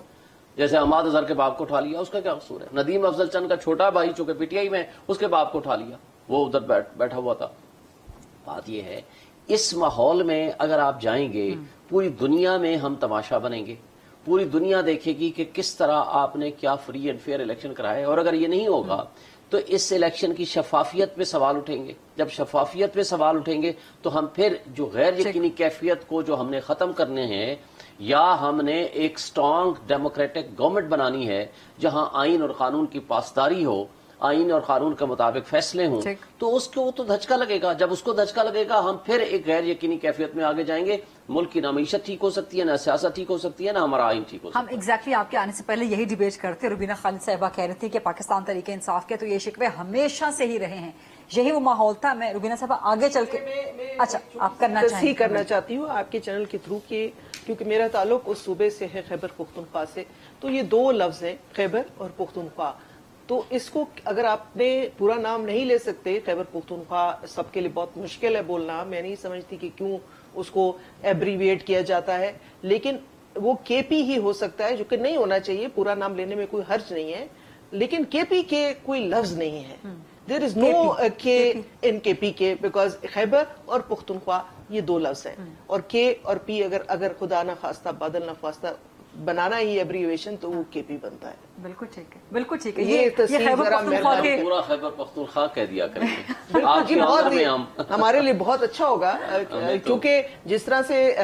जैसे अहमद अजहर के बाप को उठा लिया, उसका क्या कसूर है? नदीम अफजल चंद का छोटा भाई जो कि पीटीआई में, उसके बाप को उठा लिया, वो उधर बैठा हुआ था। बात यह है, इस माहौल में अगर आप जाएंगे, पूरी दुनिया में हम तमाशा बनेंगे, पूरी दुनिया देखेगी कि किस तरह आपने क्या फ्री एंड फेयर इलेक्शन कराया। और अगर ये नहीं होगा तो इस इलेक्शन की शफाफियत पे सवाल उठेंगे। जब शफाफियत पे सवाल उठेंगे तो हम फिर जो गैर यकीनी कैफियत को जो हमने खत्म करने हैं, या हमने एक स्ट्रांग डेमोक्रेटिक गवर्नमेंट बनानी है जहां आइन और कानून की पासदारी हो, आइन और कानून के मुताबिक फैसले हों, तो उसको तो धचका लगेगा। जब उसको धचका लगेगा हम फिर एक गैर यकीनी कैफियत में आगे जाएंगे। मुल्क की ना मीशत ठीक हो सकती है, ना सियासत ठीक हो सकती है, ना हमारा आइन ठीक हो सकता है। हम एग्जैक्टली आपके आने से पहले यही डिबेट करते, रुबीना खालिद साहिबा कह रही थी कि पाकिस्तान तरीके इंसाफ के तो ये शिकवे हमेशा से ही रहे हैं, यही वो माहौल था। मैं रुबीना साहिबा आगे चल के अच्छा आप करना चाहती हूँ आपके चैनल के थ्रू की, क्योंकि मेरा ताल्लुक उस सूबे से है, खैबर पुख्तनख्वा से, तो ये 2 लफ्ज हैं, खैबर और पुख्तनख्वा। तो इसको अगर आपने पूरा नाम नहीं ले सकते, खैबर पुख्तनख्वा सबके लिए बहुत मुश्किल है बोलना, मैं नहीं समझती कि क्यों उसको एब्रीविएट किया जाता है, लेकिन वो केपी ही हो सकता है, जो कि नहीं होना चाहिए, पूरा नाम लेने में कोई हर्ज नहीं है, लेकिन केपी के कोई लफ्ज नहीं है। देयर इज नो के इन केपी के, बिकॉज खैबर और पुख्तनख्वा ये 2 लफ्ज हैं, और के और पी अगर खुदा ना खास्ता बादल ना खास्ता बनाना ही एब्रीवेशन तो वो केपी बनता है। बिल्कुल ठीक है, बिल्कुल ठीक है। ये तस्वीर खैबर जरा पख्तूनख्वा के पूरा खैबर पख्तूनख्वा कह दिया करेंगे बिल्कुल आपकी जी, बहुत आदर में ही हम हमारे लिए बहुत अच्छा होगा क्योंकि जिस तरह से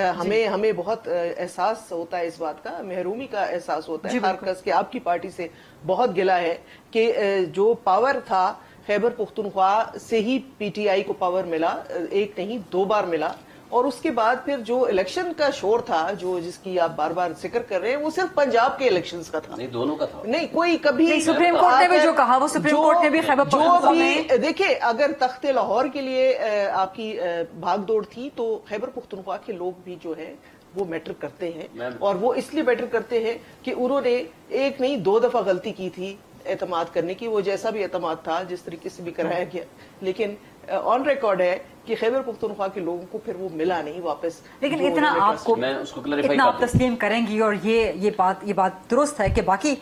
हमें बहुत एहसास होता है इस बात का, महरूमी का एहसास होता है हर कस के आपकी पार्टी से बहुत गिला है कि जो पावर था खैबर पख्तूनख्वा से ही पीटीआई को पावर मिला, एक नहीं 2 बार मिला, और उसके बाद फिर जो इलेक्शन का शोर था जो जिसकी आप बार बार जिक्र कर रहे हैं वो सिर्फ पंजाब के इलेक्शंस का था, नहीं दोनों का था। नहीं कोई कभी नहीं, सुप्रीम कोर्ट ने भी जो कहा वो सुप्रीम कोर्ट ने भी खैबर पख्तूनख्वा में देखिए अगर तख्ते लाहौर के लिए आपकी भागदौड़ थी तो खैबर पख्तूनख्वा के लोग भी जो है वो मैटर करते हैं, और वो इसलिए मैटर करते हैं कि उन्होंने एक नहीं 2 दफा गलती की थी एतमाद करने की, वो जैसा भी एतमाद था जिस तरीके से भी कराया गया, लेकिन ऑन रिकॉर्ड है कि खैबर पख्तूनख्वा के लोगों को फिर वो मिला नहीं वापस। लेकिन इतना आपको मैं उसको क्लैरिफाई इतना आप कर दूं। तस्लीम करेंगी और ये बात दुरुस्त है कि बाकी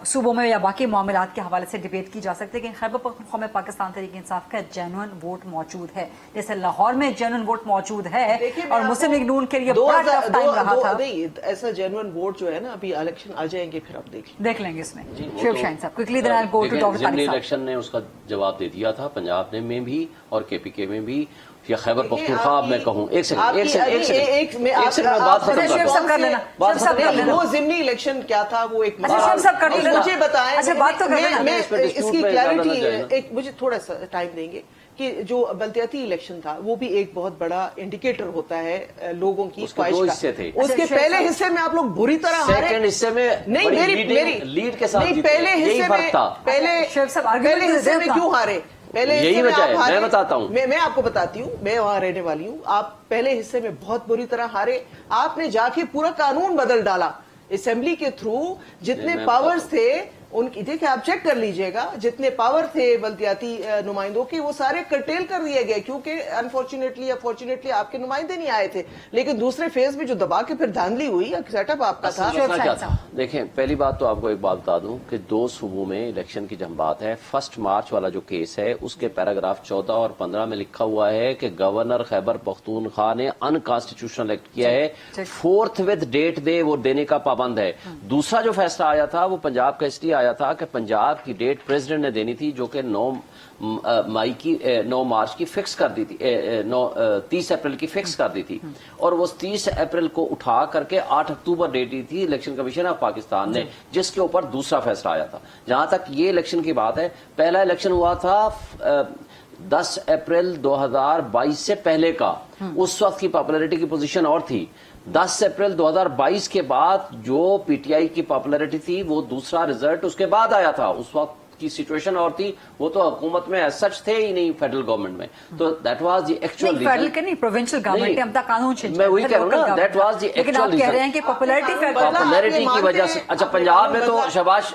सूबों में या बाकी मामलात के हवाले से डिबेट की जा सकती है कि खैबर पख्तूनख्वा में पाकिस्तान तहरीक इंसाफ का जेन्युइन वोट मौजूद है, जैसे लाहौर में जेन्युइन वोट मौजूद है और मुस्लिम लीग नून के लिए बड़ा टफ टाइम रहा था। नहीं ऐसा जेन्युइन वोट जो है ना, अभी इलेक्शन आ जाएंगे फिर आप देख लेंगे इसमें। शिव शाहीन साहब quickly then I go to doctor Tariq साहब। इलेक्शन ने उसका जवाब दे दिया था, पंजाब में भी और केपीके में भी, या खैबर पख्तूनख्वा मैं कहूँ एक सेकंड मैं बात खत्म कर वो जिमनी इलेक्शन क्या था वो एक मुझे मुझे बताएं, अच्छा बात तो मैं इसकी क्लैरिटी एक मुझे थोड़ा सा टाइम देंगे कि जो बल्दियाती इलेक्शन था वो भी एक बहुत बड़ा इंडिकेटर होता है लोगों की ख्वाहिश का। उसके पहले हिस्से में आप लोग बुरी तरह हारे, सेकंड हिस्से में नहीं मेरी लीड के साथ नहीं पहले हिस्से में पहले हिस्से में क्यों हारे, पहले यही वजह है, मैं बताता हूँ, मैं आपको बताती हूँ, मैं वहां रहने वाली हूँ। आप पहले हिस्से में बहुत बुरी तरह हारे, आपने जाके पूरा कानून बदल डाला असेंबली के थ्रू, जितने पावर्स थे उनकी, देखिए आप चेक कर लीजिएगा, जितने पावर थे बल्दियाती नुमाइंदों के वो सारे कर्टेल कर दिए गए क्योंकि अनफॉर्चुनेटली या फॉर्चुनेटली आपके नुमाइंदे नहीं आए थे, लेकिन दूसरे फेज में जो दबा के फिर धांधली हुई सेटअप आपका था। देखें पहली बात तो आपको एक बात बता दूं कि 2 सूबों में इलेक्शन की जब बात है, 1 मार्च वाला जो केस है उसके पैराग्राफ 14 और 15 में लिखा हुआ है कि गवर्नर खैबर पख्तूनख्वा ने अनकॉन्स्टिट्यूशनल एक्ट किया है, 4th विद डेट दे वो देने का पाबंद है। दूसरा जो फैसला आया था वो पंजाब का इसलिए आया था कि पंजाब की डेट प्रेसिडेंट ने देनी थी जो कि 9 मार्च की फिक्स कर दी थी, 30 अप्रैल की फिक्स कर दी थी, और वो 30 अप्रैल को उठा करके 8 अक्टूबर डेट दी थी इलेक्शन कमीशन ऑफ पाकिस्तान ने, जिसके ऊपर दूसरा फैसला आया था। जहां तक ये इलेक्शन की बात है, पहला इलेक्शन हुआ था 10 अप्रैल 2022 से पहले का, उस वक्त की पॉपुलैरिटी की पोजीशन और थी। 10 अप्रैल 2022 के बाद जो पीटीआई की पॉपुलैरिटी थी वो दूसरा रिजल्ट उसके बाद आया था, उस वक्त की सिचुएशन और थी, वो तो हुकूमत में सच थे ही नहीं फेडरल गवर्नमेंट में, तो that was the actual reason. Federal के नहीं, प्रोविंशियल गवर्नमेंट ने अपना कानून चेंज मैं वही कह रहा हूँ ना, that was the actual reason. लेकिन आप कह रहे हैं कि पॉपुलैरिटी की वजह से, अच्छा पंजाब में तो शहबाज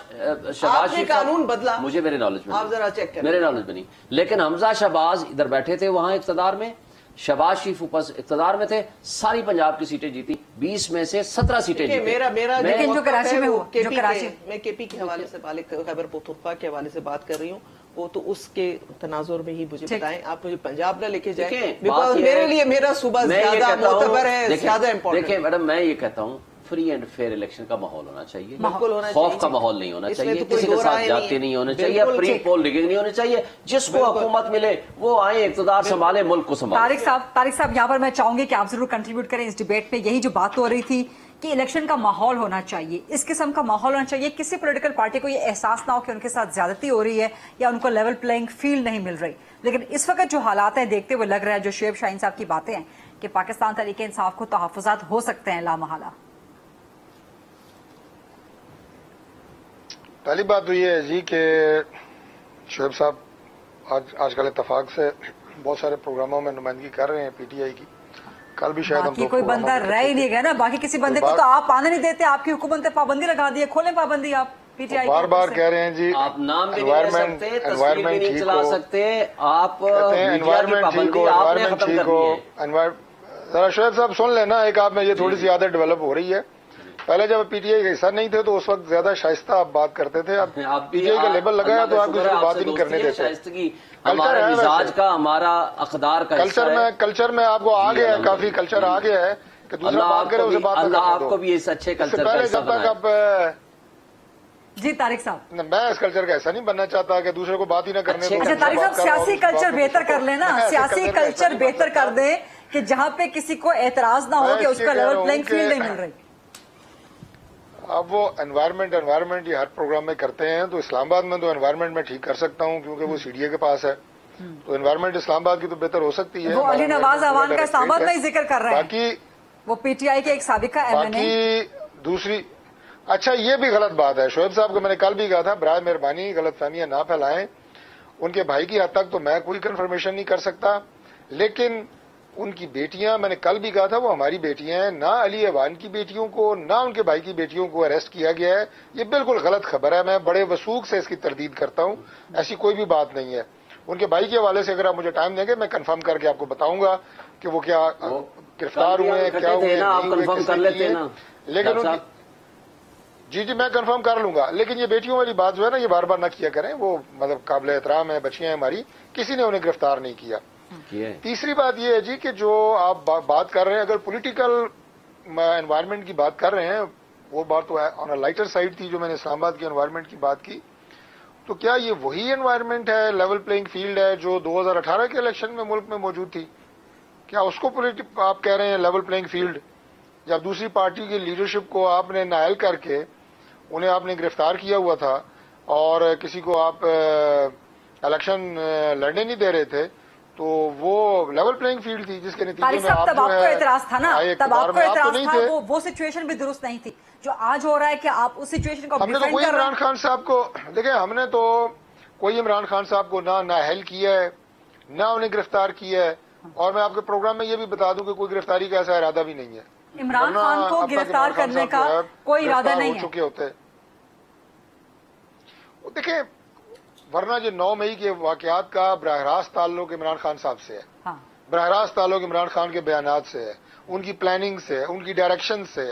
कानून बदला, मुझे मेरे नॉलेज में, आप जरा चेक करें, मेरे नॉलेज में नहीं, लेकिन हमजा शहबाज इधर बैठे थे वहां इक्तदार में, शहबाज शरीफ ऊपर इक्तदार में थे, सारी पंजाब की सीटें जीती, 20 में से 17 सीटें जीती। मेरा लेकिन जो कराची में हुआ, जो कराची मैं केपी के हवाले से खैबर पख्तूनख्वा के हवाले से बात कर रही हूँ, वो तो उसके तनाजुर में ही मुझे बताएं, आप मुझे पंजाब ना लेके जाएं, बिकॉज मेरे लिए मेरा सूबा ज्यादा मोतबर है, ज्यादा इंपॉर्टेंट। देखिए मैडम, मैं ये कहता हूँ फ्री एंड फेयर इलेक्शन का माहौल होना चाहिए, बिल्कुल होना चाहिए, खौफ का माहौल नहीं होना चाहिए, किसी के साथ जाती नहीं होनी चाहिए, प्री पोल रिगिंग नहीं होनी चाहिए, जिसको हुकूमत मिले वो आए, इक़्तिदार संभाले, मुल्क को संभाले। तारिक साहब यहाँ पर मैं चाहूंगी कि आप जरूर कंट्रीब्यूट करें इस डिबेट में। यही जो बात हो रही थी कि इलेक्शन का माहौल होना चाहिए, इस किस्म का माहौल होना चाहिए, किसी पॉलिटिकल पार्टी को ये एहसास ना हो कि उनके साथ ज्यादती हो रही है या उनको लेवल प्लेइंग फील्ड नहीं मिल रही। लेकिन इस वक्त जो हालात हैं देखते हुए लग रहा है, जो शुएब शाहीन साहब की बातें हैं कि पाकिस्तान तहरीक इंसाफ को तहफ़्फ़ुज़ात हो सकते हैं लामहला। पहली बात तो ये है जी कि शुएब साहब आजकल इत्तेफाक से बहुत सारे प्रोग्रामों में नुमाइंदगी कर रहे हैं पीटीआई की, कल भी शायद हम कोई बंदा रह ही नहीं गया ना, बाकी किसी बंदे को तो आप आने नहीं देते, आपकी हुकूमत ने पाबंदी लगा दी है, खोलें पाबंदी आप पीटीआई। बार बार कह रहे हैं जी, आप नाम भी नहीं ले सकते, तस्वीर भी नहीं चला सकते, आप एनवायरमेंट ठीक हो, एनवायरमेंट ठीक हो। जरा शुएब साहब सुन लेना, एक आप में ये थोड़ी सी आदत डेवलप हो रही है। पहले जब पीटीआई का हिस्सा नहीं थे तो उस वक्त ज्यादा शाइस्ता आप बात करते थे, अब पीटीआई का लेबल लगाया तो आप किसी को बात ही नहीं करने देते। हमारे मिजाज का, हमारा अक़दार का कल्चर में आपको आ गया है, काफी कल्चर आ गया है کہ دوسرا بات کرے اسے بات اللہ کرنے آپ دو. کو بھی اس اچھے اس سے کلچر کا پہلے حصہ جب تک بنائے. اب جی طارق صاحب. میں اس کلچر کا ایسا نہیں بننا چاہتا کہ دوسرے کو بات ہی نہ کرنے دو. اچھا طارق صاحب سیاسی کلچر بہتر کر لینا, سیاسی کلچر بہتر کر دیں کہ جہاں پہ کسی کو اعتراض نہ ہو کہ اس کا لیول پلینگ فیلڈ نہیں مل رہی. اب وہ انوائرمنٹ یہ ہر پروگرام میں کرتے ہیں, تو اسلام آباد میں تو انوائرمنٹ میں ٹھیک کر سکتا ہوں کیونکہ وہ سی ڈی اے کے پاس ہے, تو انوائرمنٹ اسلام آباد کی تو بہتر ہو سکتی ہے. وہ علی نواز اعوان کا اسلام آباد میں ہی ذکر کر رہے ہیں. باقی وہ پی ٹی آئی کے ایک سابقہ ایم این اے. باقی دوسری اچھا یہ بھی غلط بات ہے شعیب صاحب کو میں نے کل بھی کہا تھا, برائے مہربانی غلط فہمیاں نہ پھیلائیں. ان کے بھائی کی حد تک تو میں کوئی کنفرمیشن نہیں کر سکتا, لیکن ان کی بیٹیاں, میں نے کل بھی کہا تھا, وہ ہماری بیٹیاں ہیں. نہ علی ایوان کی بیٹیوں کو نہ ان کے بھائی کی بیٹیوں کو اریسٹ کیا گیا ہے. یہ بالکل غلط خبر ہے, میں بڑے وثوق سے اس کی تردید کرتا ہوں. ایسی کوئی بھی بات نہیں ہے. ان کے بھائی کے حوالے سے اگر آپ مجھے ٹائم دیں گے میں کنفرم کر کے آپ کو بتاؤں گا کہ وہ کیا گرفتار ہوئے, کیا ہوئے, آپ نہیں ہوئے, کنفرم کس کر نے لیتے کیے. ہیں نا لیکن ان کی جی میں کنفرم کر لوں گا, لیکن یہ بیٹیوں والی بات جو ہے نا یہ بار بار نہ کیا کریں. وہ مطلب قابل احترام ہے, بچیاں ہیں ہماری, کسی نے انہیں گرفتار نہیں کیا. تیسری بات یہ ہے جی کہ جو آپ بات کر رہے ہیں, اگر پولیٹیکل انوائرمنٹ کی بات کر رہے ہیں, وہ بات تو آن اے لائٹر سائڈ تھی جو میں نے اسلام آباد کی انوائرمنٹ کی بات کی. تو کیا یہ وہی انوائرمنٹ ہے, لیول پلینگ فیلڈ ہے جو 2018 کے الیکشن میں ملک میں موجود تھی؟ کیا اس کو آپ کہہ رہے ہیں لیول پلینگ فیلڈ؟ جب دوسری پارٹی کی لیڈرشپ کو آپ نے نائل کر کے انہیں آپ نے گرفتار کیا ہوا تھا اور کسی کو آپ الیکشن لڑنے نہیں دے رہے تھے, تو وہ لیول پلینگ فیلڈ تھی جس کے نتیجے میں تب آپ کو اعتراض تھا نا, تب آپ کو اعتراض تھا, وہ سچویشن بھی درست نہیں تھی. جو آج ہو رہا ہے کہ آپ اس سچویشن کو ہم نے تو کوئی عمران خان صاحب کو دیکھیں, ہم نے تو کوئی عمران خان صاحب کو نہ نااہل کیا ہے نہ انہیں گرفتار کیا ہے, اور میں آپ کے پروگرام میں یہ بھی بتا دوں کہ کوئی گرفتاری کا ایسا ارادہ بھی نہیں ہے. عمران خان کو گرفتار کرنے کا کوئی ارادہ نہیں ہے. ہو چکے ہوتے دیکھیں, ورنہ جو 9 مئی کے واقعات کا براہ راست تعلق عمران خان صاحب سے ہے, براہ راست تعلق عمران خان کے بیانات سے ہے, ان کی پلاننگ سے, ان کی ڈائریکشن سے.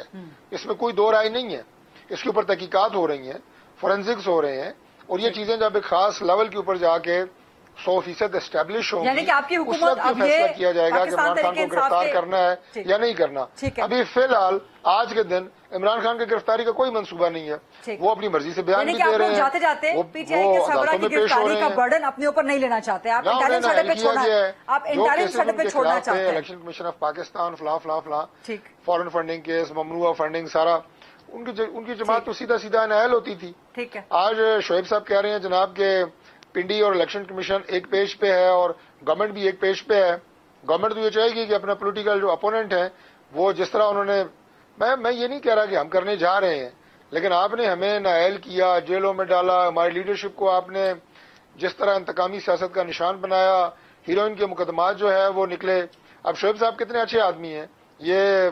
اس میں کوئی دو رائے نہیں ہے. اس کے اوپر تحقیقات ہو رہی ہیں, فورینزکس ہو رہے ہیں, اور یہ چیزیں جب ایک خاص لیول کے اوپر جا کے 100% اسٹیبلش ہوں یعنی کہ آپ کی اس حکومت وقت اب فیصلہ یہ کیا جائے گا کہ عمران خان کو گرفتار کرنا ہے یا نہیں کرنا. ابھی فی الحال آج کے دن عمران خان کی گرفتاری کا کوئی منصوبہ نہیں ہے. وہ اپنی مرضی سے بیان بھی دے رہے ہیں, جاتے جاتے پی ٹی آئی کے سربراہ کی گرفتاری کا برڈن اپنے اوپر نہیں لینا چاہتے. آپ انٹرنل سطح پہ چھوڑنا, آپ انٹرنل سطح پہ چھوڑنا چاہتے ہیں. الیکشن کمیشن آف پاکستان فلاں فلاں فلاں فارن فنڈنگ کیس, ممنوعہ فنڈنگ, سارا ان کی جماعت تو سیدھا سیدھا نائل ہوتی تھی. آج شعیب صاحب کہہ رہے ہیں جناب کہ پنڈی اور الیکشن کمیشن ایک پیج پہ ہے اور گورنمنٹ بھی ایک پیج پہ ہے. گورنمنٹ تو یہ چاہے گی کہ اپنا پولیٹیکل جو اپوننٹ ہیں وہ جس طرح انہوں نے, میں یہ نہیں کہہ رہا کہ ہم کرنے جا رہے ہیں, لیکن آپ نے ہمیں نااہل کیا, جیلوں میں ڈالا, ہماری لیڈرشپ کو آپ نے جس طرح انتقامی سیاست کا نشان بنایا, ہیروئن کے مقدمات جو ہے وہ نکلے. اب شعیب صاحب کتنے اچھے آدمی ہیں, یہ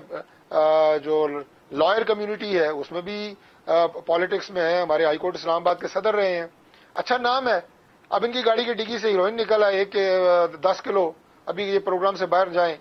جو لائر کمیونٹی ہے اس میں بھی پالیٹکس میں ہے, ہمارے ہائی کورٹ اسلام آباد کے صدر رہے ہیں, اچھا نام ہے. اب ان کی گاڑی کی ڈگی سے ہیروئن نکلا 10 کلو, ابھی یہ پروگرام سے باہر جائیں,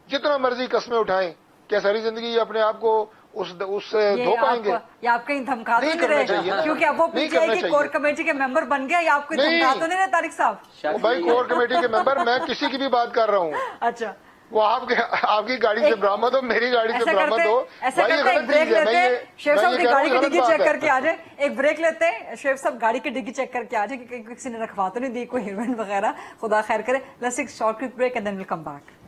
جتنا مرضی قسمیں اٹھائیں, کیا ساری زندگی اپنے آپ کو اس سے دھو پائیں گے؟ یا آپ کہیں دھمکا تو نہیں رہے کیونکہ اب وہ پی ٹی آئی کی کور کمیٹی کے ممبر بن گیا, یا آپ کو دھمکا تو نہیں رہے طارق صاحب؟ بھائی کور کمیٹی کے ممبر, میں کسی کی بھی بات کر رہا ہوں. اچھا, وہ آپ کی گاڑی سے برآمد ہو, میری گاڑی سے برآمد ہو, ایسا کرتے ایک بریک لیتے, شیف صاحب کی گاڑی کی ڈگی چیک کر کے آ جائے. ایک بریک لیتے, شیف صاحب گاڑی کی ڈگی چیک کر کے آ جائے کہ کسی نے رکھوا تو نہیں دی کوئی ہیروئن وغیرہ, خدا خیر کرے. Let's take short quick break and then we'll come back.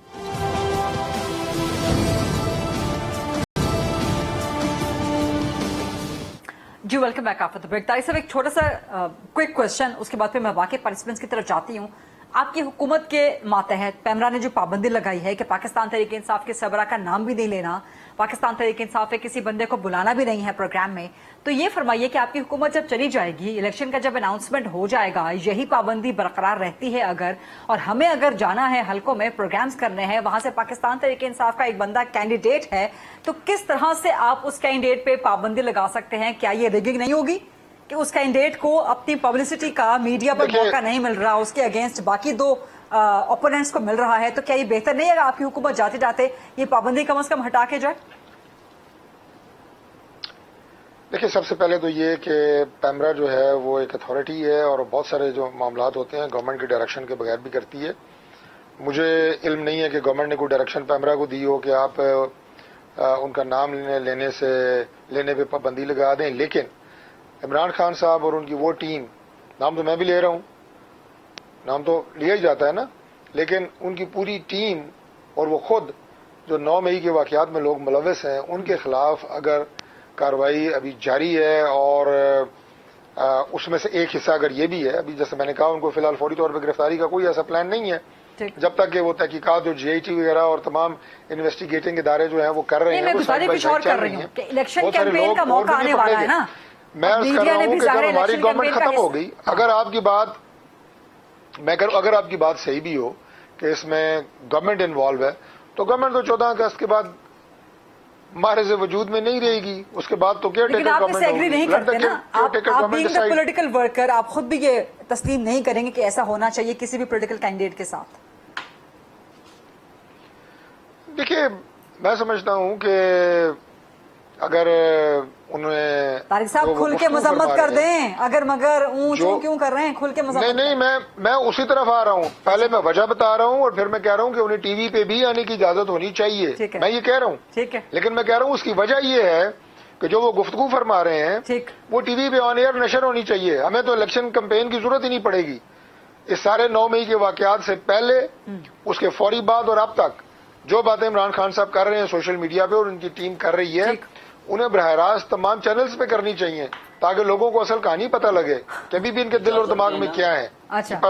جی welcome back after the break. Tariq صاحب ایک چھوٹا سا کوئک کوشچن, اس کے بعد پھر میں باقی پارٹیسپینٹس کی طرف جاتی ہوں. آپ کی حکومت کے ماتحت پیمرا نے جو پابندی لگائی ہے کہ پاکستان تحریک انصاف کے سربراہ کا نام بھی نہیں لینا, پاکستان تحریک انصاف کے کسی بندے کو بلانا بھی نہیں ہے پروگرام میں, تو یہ فرمائیے کہ آپ کی حکومت جب چلی جائے گی, الیکشن کا جب اناؤنسمنٹ ہو جائے گا, یہی پابندی برقرار رہتی ہے اگر, اور ہمیں اگر جانا ہے حلقوں میں پروگرامز کرنے ہیں, وہاں سے پاکستان تحریک انصاف کا ایک بندہ کینڈیڈیٹ ہے, تو کس طرح سے آپ اس کینڈیڈیٹ پہ پابندی لگا سکتے ہیں؟ کیا یہ ریگنگ نہیں ہوگی کہ اس کینڈیڈیٹ کو اپنی پبلسٹی کا میڈیا پر موقع نہیں مل رہا, اس کے اگینسٹ باقی 2 اوپوننٹس کو مل رہا ہے, تو کیا یہ بہتر نہیں ہے آپ کی حکومت جاتے جاتے یہ پابندی کم از کم ہٹا کے جائے؟ دیکھیں, سب سے پہلے تو یہ کہ پیمرا جو ہے وہ ایک اتھارٹی ہے اور بہت سارے جو معاملات ہوتے ہیں گورنمنٹ کی ڈائریکشن کے بغیر بھی کرتی ہے, مجھے علم نہیں ہے کہ گورنمنٹ نے کوئی ڈائریکشن پیمرا کو دی ہو کہ آپ ان کا نام لینے پہ پابندی لگا دیں، لیکن عمران خان صاحب اور ان کی وہ ٹیم، نام تو میں بھی لے رہا ہوں، نام تو لیا ہی جاتا ہے نا، لیکن ان کی پوری ٹیم اور وہ خود جو 9 مئی کے واقعات میں لوگ ملوث ہیں ان کے خلاف اگر کارروائی ابھی جاری ہے، اور اس میں سے ایک حصہ اگر یہ بھی ہے، ابھی جیسے میں نے کہا ان کو فی الحال فوری طور پہ گرفتاری کا کوئی ایسا پلان نہیں ہے جب تک کہ وہ تحقیقات جو GIT وغیرہ اور تمام انویسٹیگیٹنگ ادارے جو ہیں وہ کر رہے ہیں، میں گزارش کچھ اور کر رہی ہوں کہ الیکشن کیمپین کا موقع آنے والا ہے نا، میں عرض کر رہا ہوں کہ جب ہماری گورنمنٹ ختم ہو گئی، اگر آپ کی بات صحیح بھی ہو کہ اس میں گورنمنٹ انوالو ہے، تو گورنمنٹ تو 14 اگست کے بعد ہمارے سے وجود میں نہیں رہے گی، اس کے بعد تو کیئر ٹیکر لیکن آپ اس سے ایگری نہیں کرتے نا، آپ being the government political worker آپ خود بھی یہ تسلیم نہیں کریں گے کہ ایسا ہونا چاہیے کسی بھی پولیٹیکل کینڈیڈیٹ کے ساتھ؟ دیکھیے میں سمجھتا ہوں کہ اگر انہیں طارق صاحب کھل کے مذمت کر دیں، اگر مگر اون کیوں کر رہے ہیں، کھل کے مذمت نہیں میں اسی طرف آ رہا ہوں، پہلے میں وجہ بتا رہا ہوں اور پھر میں کہہ رہا ہوں کہ انہیں ٹی وی پہ بھی آنے کی اجازت ہونی چاہیے، میں یہ کہہ رہا ہوں، ٹھیک ہے، لیکن میں کہہ رہا ہوں اس کی وجہ یہ ہے کہ جو وہ گفتگو فرما رہے ہیں وہ ٹی وی پہ آن ایئر نشر ہونی چاہیے، ہمیں تو الیکشن کمپین کی ضرورت ہی نہیں پڑے گی، اس سارے 9 مئی کے واقعات سے پہلے، اس کے فوری بعد اور اب تک جو باتیں عمران خان صاحب کر رہے ہیں سوشل میڈیا پہ اور ان کی ٹیم کر رہی ہے، انہیں براہ راست تمام چینلز پہ کرنی چاہیے تاکہ لوگوں کو اصل کہانی پتہ لگے کہ ابھی بھی ان کے دل اور دماغ میں کیا ہے،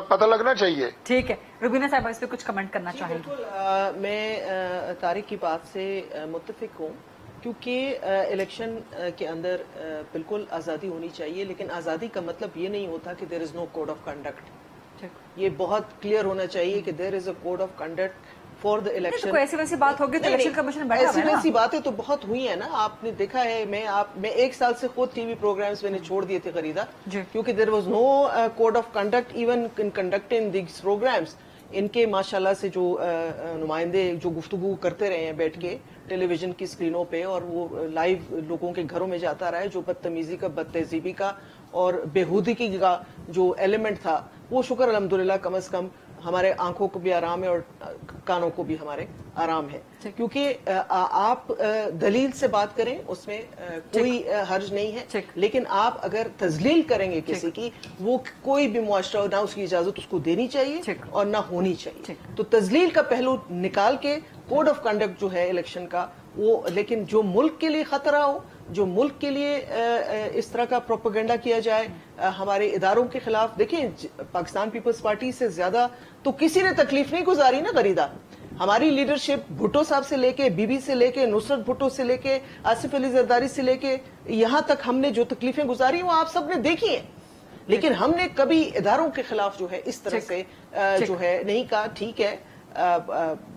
پتہ لگنا چاہیے۔ ٹھیک ہے، روبینہ صاحب اس پہ کچھ کمنٹ کرنا چاہیں گے؟ میں طارق کی بات سے متفق ہوں، کیونکہ الیکشن کے اندر بالکل آزادی ہونی چاہیے، لیکن آزادی کا مطلب یہ نہیں ہوتا کہ there is no code of conduct, یہ بہت کلیئر ہونا چاہیے کہ there is a code of conduct for the election. ایسی ویسی بات ہوگی تو الیکشن کمیشن بیٹھا ایسی ویسی باتیں تو بہت ہوئی ہیں نا، آپ نے دیکھا ہے، میں 1 سال سے خود ٹی وی پروگرامز میں نے چھوڑ دیے تھے خریدا، کیونکہ there was no code of conduct even in conducting these programmes. ان کے ماشاءاللہ سے جو نمائندے جو گفتگو کرتے رہے ہیں بیٹھ کے ٹیلی ویژن کی اسکرینوں پہ، اور وہ لائیو لوگوں کے گھروں میں جاتا رہا ہے، جو بدتمیزی کا، بد تہذیبی کا اور بےہودگی کا جو ایلیمنٹ تھا، وہ شکر الحمدللہ کم از کم ہمارے آنکھوں کو بھی آرام ہے اور کانوں کو بھی ہمارے آرام ہے، کیونکہ آپ دلیل سے بات کریں اس میں کوئی حرج نہیں ہے، لیکن آپ اگر تذلیل کریں گے کسی کی، وہ کوئی بھی معاشرہ نہ اس کی اجازت اس کو دینی چاہیے اور نہ ہونی چاہیے، تو تذلیل کا پہلو نکال کے کوڈ آف کنڈکٹ جو ہے الیکشن کا وہ، لیکن جو ملک کے لیے خطرہ ہو، جو ملک کے لیے اس طرح کا پروپیگنڈا کیا جائے ہمارے اداروں کے خلاف، دیکھیں پاکستان پیپلز پارٹی سے زیادہ تو کسی نے تکلیف نہیں گزاری نا غریدہ، ہماری لیڈرشپ بھٹو صاحب سے لے کے، بی بی سے لے کے، نصرت بھٹو سے لے کے، آصف علی زرداری سے لے کے یہاں تک ہم نے جو تکلیفیں گزاری وہ آپ سب نے دیکھی ہیں، لیکن ہم نے کبھی اداروں کے خلاف جو ہے اس طرح سے جو ہے نہیں کہا۔ ٹھیک ہے،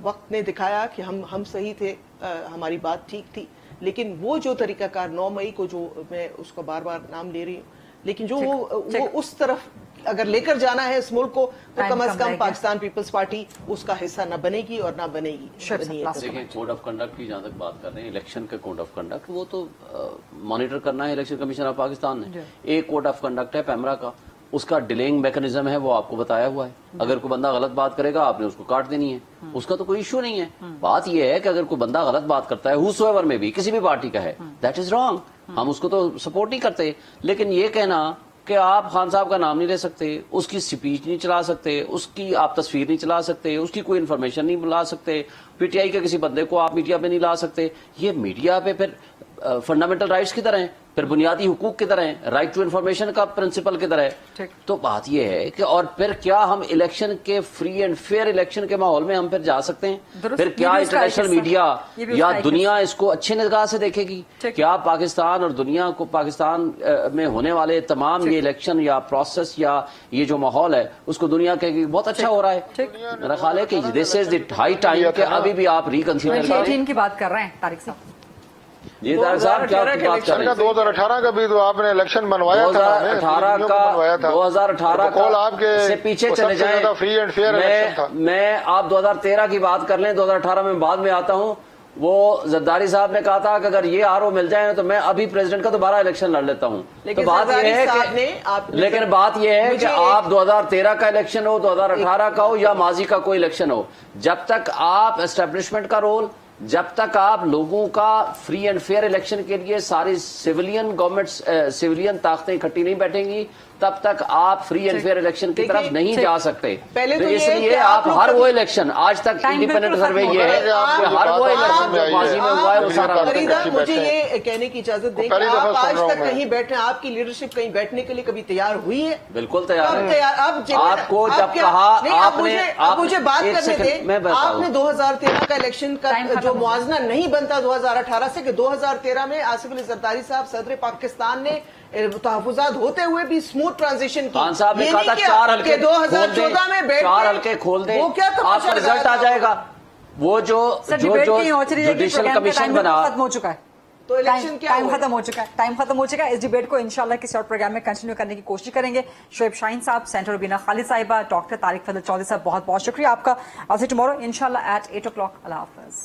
وقت نے دکھایا کہ ہم صحیح تھے، ہماری بات ٹھیک تھی، لیکن وہ جو طریقہ کار 9 مئی کو، جو میں اس کا بار بار نام لے رہی ہوں، لیکن جو وہ اس طرف اگر لے کر جانا ہے اس ملک کو، تو کم از کم پاکستان پیپلز پارٹی اس کا حصہ نہ بنے گی اور نہ بنے گی۔ دیکھیں کوڈ آف کنڈکٹ کی جہاں تک بات کر رہے ہیں، الیکشن کا کوڈ آف کنڈکٹ وہ تو مانیٹر کرنا ہے الیکشن کمیشن آف پاکستان نے۔ ایک کوڈ آف کنڈکٹ ہے پیمرا کا، اس کا ڈیلیئنگ میکنزم ہے، وہ آپ کو بتایا ہوا ہے، اگر کوئی بندہ غلط بات کرے گا آپ نے اس کو کاٹ دینی ہے، اس کا تو کوئی ایشو نہیں ہے۔ بات یہ ہے کہ اگر کوئی بندہ غلط بات کرتا ہے ہو ایور میں بھی کسی بھی پارٹی کا ہے، دیٹ از رانگ، ہم اس کو تو سپورٹ نہیں کرتے، لیکن یہ کہنا کہ آپ خان صاحب کا نام نہیں لے سکتے، اس کی سپیچ نہیں چلا سکتے، اس کی آپ تصویر نہیں چلا سکتے، اس کی کوئی انفارمیشن نہیں لا سکتے، پی ٹی آئی کے کسی بندے کو آپ میڈیا پہ نہیں لا سکتے، یہ میڈیا پہ پھر فنڈامنٹل رائٹس کی طرح ہیں، پھر بنیادی حقوق کی طرح ہیں، رائٹ ٹو انفارمیشن کا پرنسپل کی طرح ہے۔ تو بات یہ ہے کہ اور پھر کیا ہم الیکشن کے فری اینڈ فیئر الیکشن کے ماحول میں ہم پھر جا سکتے ہیں؟ پھر کیا انٹرنیشنل میڈیا یا دنیا اس کو اچھے نگاہ سے دیکھے گی؟ کیا پاکستان اور دنیا کو پاکستان میں ہونے والے تمام یہ الیکشن یا پروسیس یا یہ جو ماحول ہے اس کو دنیا کہے گی بہت اچھا ہو رہا ہے؟ میرا خیال ہے کہ دس از دی ہائی ٹائم کہ ابھی بھی آپ ریکنسیڈر کریں۔ کی بات کر رہے ہیں طارق صاحب؟ جی طارق صاحب کیا بات کر رہے ہیں؟ 2018 کا بھی تو آپ نے الیکشن منوایا تھا، 2018 کا سے پیچھے چلے جائیں، فری اینڈ فیئر الیکشن تھا۔ میں آپ 2013 کی بات کر لیں، 2018 میں بعد میں آتا ہوں، वो जरदारी साहब ने कहा था कि अगर ये आरओ मिल जाए तो मैं अभी प्रेसिडेंट का दोबारा इलेक्शन लड़ लेता हूँ। तो लेकिन बात जरदारी ये है साहब ने कि लेकिन बात ये है कि आप 2013 का इलेक्शन हो, 2018 का हो या माजी का कोई इलेक्शन हो, जब तक आप एस्टेब्लिशमेंट का रोल, जब तक आप लोगों का फ्री एंड फेयर इलेक्शन के लिए सारी सिविलियन ताकतें इकट्ठी नहीं बैठेंगी, तब तक आप फ्री एंड फेयर इलेक्शन की तरफ नहीं जा सकते। पहले तो इसलिए आप हर वो इलेक्शन, आज तक इंडिपेंडेंट सर्वे ये है कि हर वो इलेक्शन जो माजी में हुआ है वो सारा फरीदा, मुझे ये कहने की इजाजत दें कि आप आज तक कहीं बैठे, आपकी लीडरशिप कहीं बैठने के लिए कभी तैयार हुई है? बिल्कुल तैयार कब है। तैयार? आपको जब कहा आप मुझे बात करने दें। आपने 2013 का इलेक्शन का जो मुआवजा नहीं बनता 2018 से, कि 2013 में आसिफ अली जरदारी साहब सदर पाकिस्तान ने तहफुजात होते हुए भी स्मूथ ट्रांजिशन की। खान साहब ने कहा था 4 हल्के 2014 में बैठ 4 हल्के खोल दें, वो क्या आपका रिजल्ट आ जाएगा। वो जो जुडिशियल कमीशन बना, खत्म हो चुका है, तो इलेक्शन क्या टाइम खत्म हो चुका है, टाइम खत्म हो चुका है। इस डिबेट को इंशाल्लाह किसी और प्रोग्राम में कंटिन्यू करने की कोशिश करेंगे। शोएब शाहीन साहब, सेंटर रुबीना खालिद साहिबा, डॉक्टर तारिक फजल चौधरी साहब, बहुत बहुत शुक्रिया आपका। I'll see you tomorrow inshallah at 8 o'clock. Allah Hafiz.